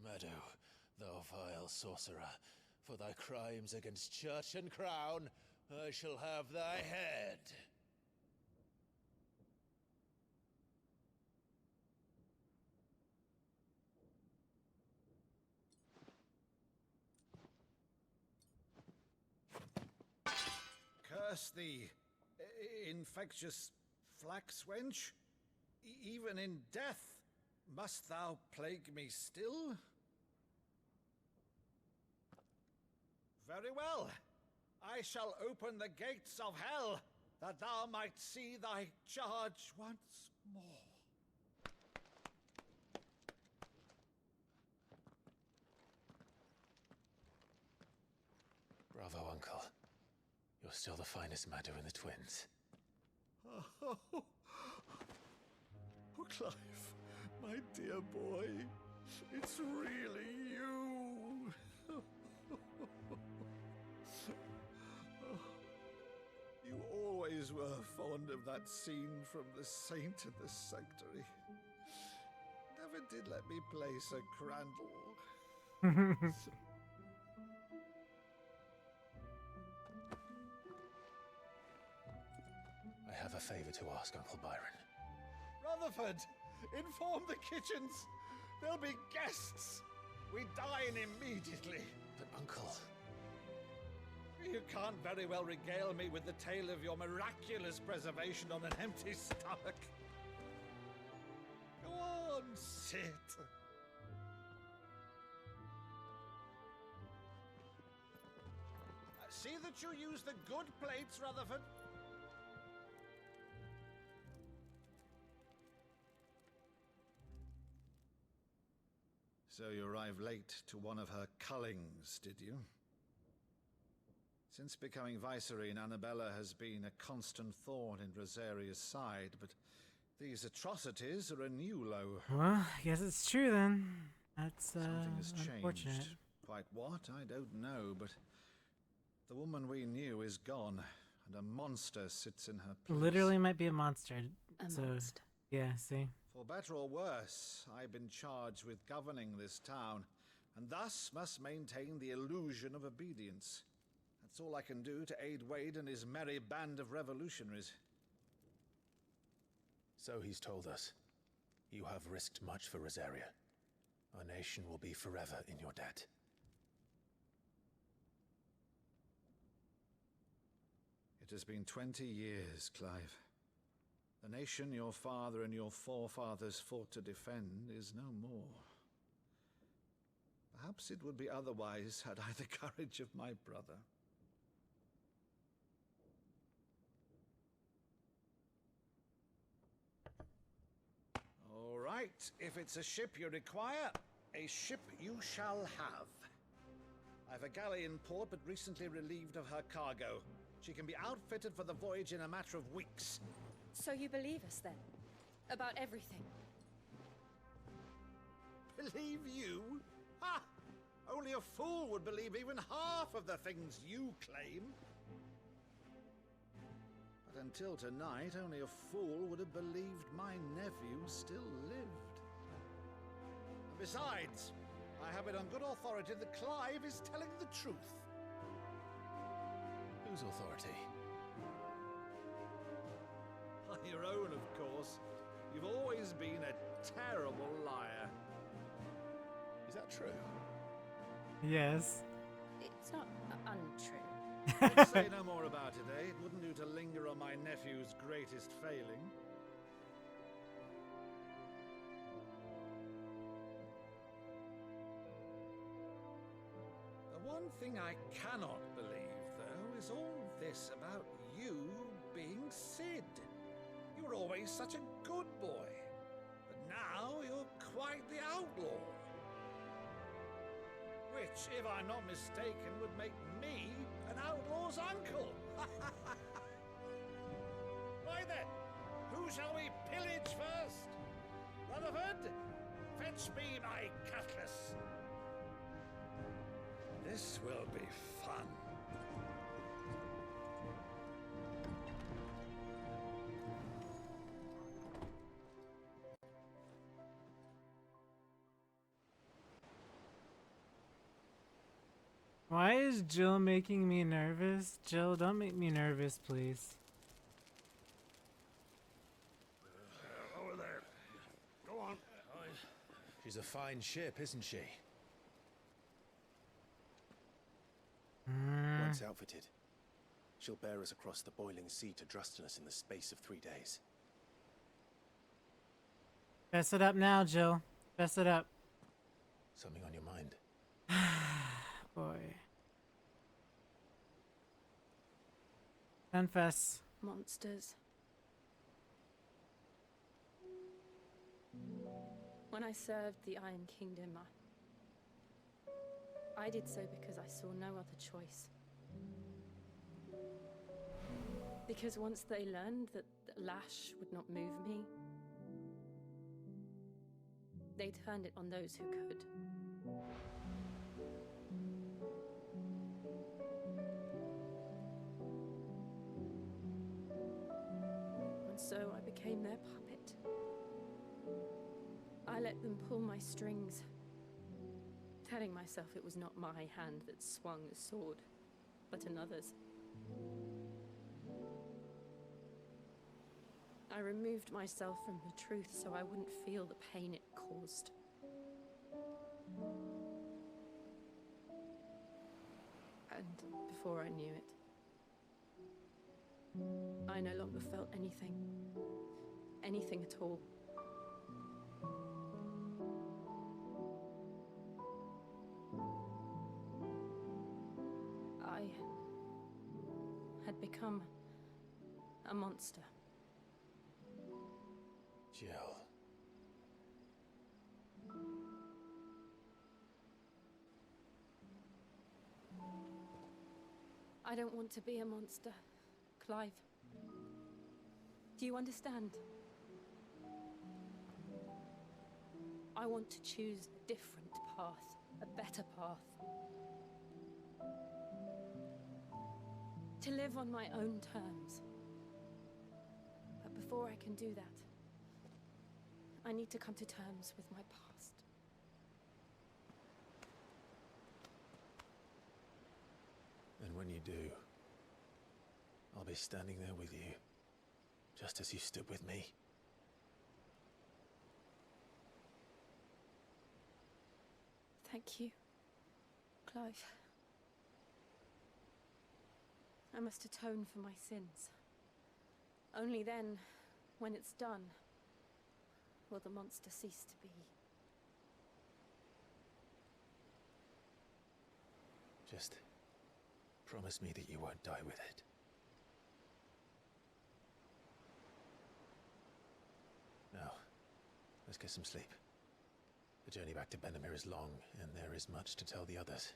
Meadow, thou vile sorcerer, for thy crimes against church and crown, I shall have thy head. curse thee, infectious flax wench? Even in death must thou plague me still? Very well. I shall open the gates of hell, that thou might see thy charge once more. Bravo, Uncle. You're still the finest matter in the twins. Oh, Clive, my dear boy, it's really you. You always were fond of that scene from The Saint and the Sanctuary. Never did let me play Sir Crandall. I have a favor to ask, Uncle Byron. Rutherford, inform the kitchens. There'll be guests. We dine immediately. But, Uncle... You can't very well regale me with the tale of your miraculous preservation on an empty stomach. Go on, sit. See that you use the good plates, Rutherford. So you arrived late to one of her cullings, did you? Since becoming Vicereine, Annabella has been a constant thorn in Rosaria's side, but these atrocities are a new low. Well, I guess it's true then. That's Something has unfortunate. changed. Quite what, I don't know, but the woman we knew is gone, and a monster sits in her place. Literally might be a monster. A monster. Yeah, see? For better or worse, I've been charged with governing this town, and thus must maintain the illusion of obedience. That's all I can do to aid Wade and his merry band of revolutionaries. So he's told us. You have risked much for Rosaria. Our nation will be forever in your debt. It has been 20 years, Clive. The nation your father and your forefathers fought to defend is no more. Perhaps it would be otherwise had I the courage of my brother. All right, if it's a ship you require, a ship you shall have. I've a galley in port, but recently relieved of her cargo. She can be outfitted for the voyage in a matter of weeks. So you believe us then? About everything? Believe you? Ha! Only a fool would believe even half of the things you claim. But until tonight, only a fool would have believed my nephew still lived. And besides, I have it on good authority that Clive is telling the truth. Whose authority? On your own, of course. You've always been a terrible liar. Is that true? Yes. It's not untrue. Let's say no more about it, eh? It wouldn't do to linger on my nephew's greatest failing. The one thing I cannot believe, though, is all this about you being Sid. You were always such a good boy, but now you're quite the outlaw. Which, if I'm not mistaken, would make me an outlaw's uncle. Why then, who shall we pillage first? Rutherford, fetch me my cutlass. This will be fun. Why is Jill making me nervous? Jill, don't make me nervous, please. Over there. Go on. She's a fine ship, isn't she? Once outfitted, She'll bear us across the boiling sea to Drustinus in the space of 3 days. Fess it up now, Jill. Fess it up. Something on your mind? Boy. Confess. Monsters. When I served the Iron Kingdom, I did so because I saw no other choice. Because once they learned that the lash would not move me, they turned it on those who could. And so I became their puppet. I let them pull my strings, telling myself it was not my hand that swung the sword, but another's. I removed myself from the truth so I wouldn't feel the pain it caused. And before I knew it, I no longer felt anything. Anything at all. I had become a monster. Jill. I don't want to be a monster, Clive. Do you understand? I want to choose a different path, a better path. To live on my own terms. But before I can do that, I need to come to terms with my past. And when you do, I'll be standing there with you, just as you stood with me. Thank you, Clive. I must atone for my sins. Only then, when it's done, will the monster cease to be. Just promise me that you won't die with it. Now, let's get some sleep. The journey back to Benamir is long, and there is much to tell the others.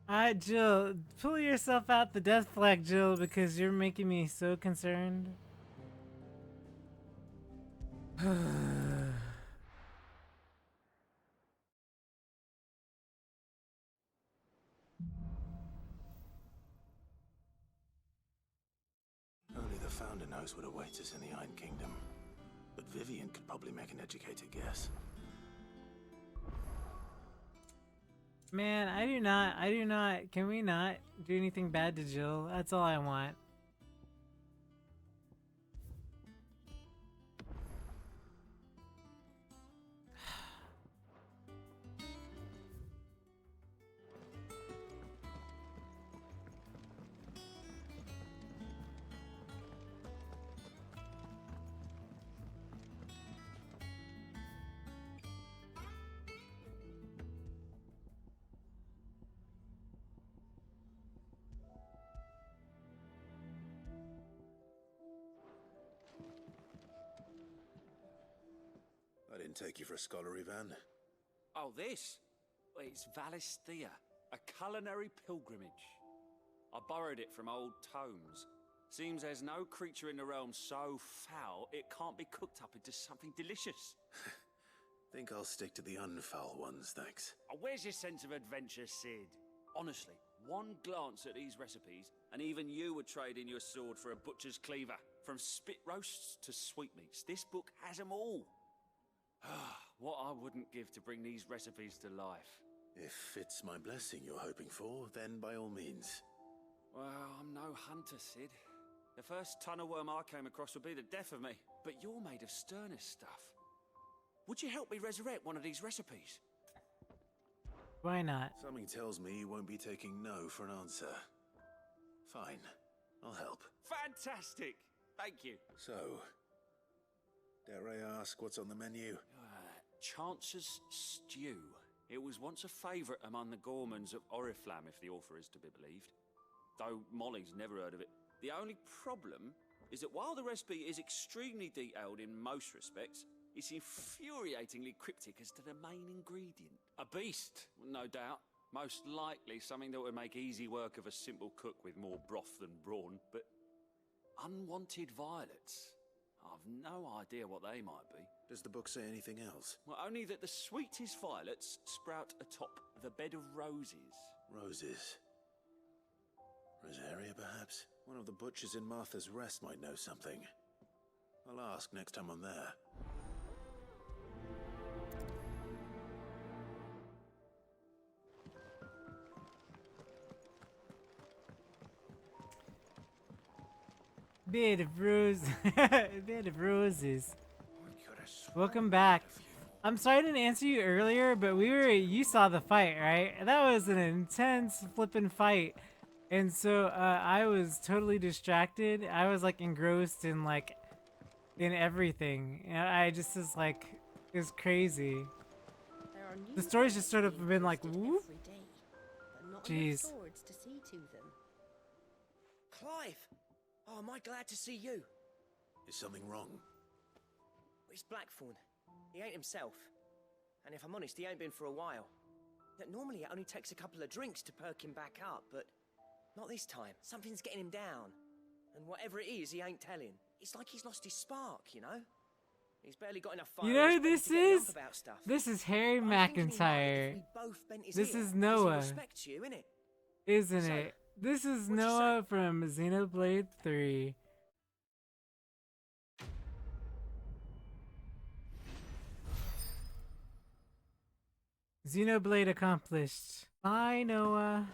Alright, Jill, pull yourself out the death flag, Jill, because you're making me so concerned. Only the Founder knows what awaits us in the Iron Kingdom. But Vivian could probably make an educated guess. Man, can we not do anything bad to Jill? That's all I want. I didn't take you for a scholar, Ivan. Oh, this? Well, it's Valisthea, a culinary pilgrimage. I borrowed it from old tomes. Seems there's no creature in the realm so foul it can't be cooked up into something delicious. Think I'll stick to the unfoul ones, thanks. Oh, where's your sense of adventure, Sid? Honestly, one glance at these recipes, and even you would trade in your sword for a butcher's cleaver. From spit roasts to sweetmeats, this book has them all. What I wouldn't give to bring these recipes to life. If it's my blessing you're hoping for, then by all means. Well, I'm no hunter, Sid. The first tunnel worm I came across would be the death of me. But you're made of sterner stuff. Would you help me resurrect one of these recipes? Why not? Something tells me you won't be taking no for an answer. Fine, I'll help. Fantastic! Thank you. So, dare I ask what's on the menu? Chance's Stew. It was once a favourite among the gourmands of Oriflamme, if the author is to be believed. Though Molly's never heard of it. The only problem is that while the recipe is extremely detailed in most respects, it's infuriatingly cryptic as to the main ingredient. A beast, no doubt. Most likely something that would make easy work of a simple cook with more broth than brawn, but unwanted violets. I've no idea what they might be. Does the book say anything else? Well, only that the sweetest violets sprout atop the bed of roses. Roses. Rosaria, perhaps? One of the butchers in Martha's Rest might know something. I'll ask next time I'm there. Bed of roses. Bed of roses. Welcome back. I'm sorry I didn't answer you earlier, but you saw the fight, right? That was an intense flippin' fight. And so I was totally distracted. I was like engrossed in everything. And I just was like, it was crazy. The story's just sort of been like, whoop. Jeez. To see to them. Clive! Oh, am I glad to see you? Is something wrong? It's Blackthorn. He ain't himself. And if I'm honest, he ain't been for a while. Normally it only takes a couple of drinks to perk him back up, but not this time. Something's getting him down. And whatever it is, he ain't telling. It's like he's lost his spark, you know? He's barely got enough fire. You know who to this get him is? up about stuff. This is Harry But I'm thinking he might McIntyre. if we both bent his This ear, is 'cause he Noah. respects you, innit? Isn't So, it? This is what'd you Noah from Xenoblade 3. Xenoblade accomplished. Bye, Noah.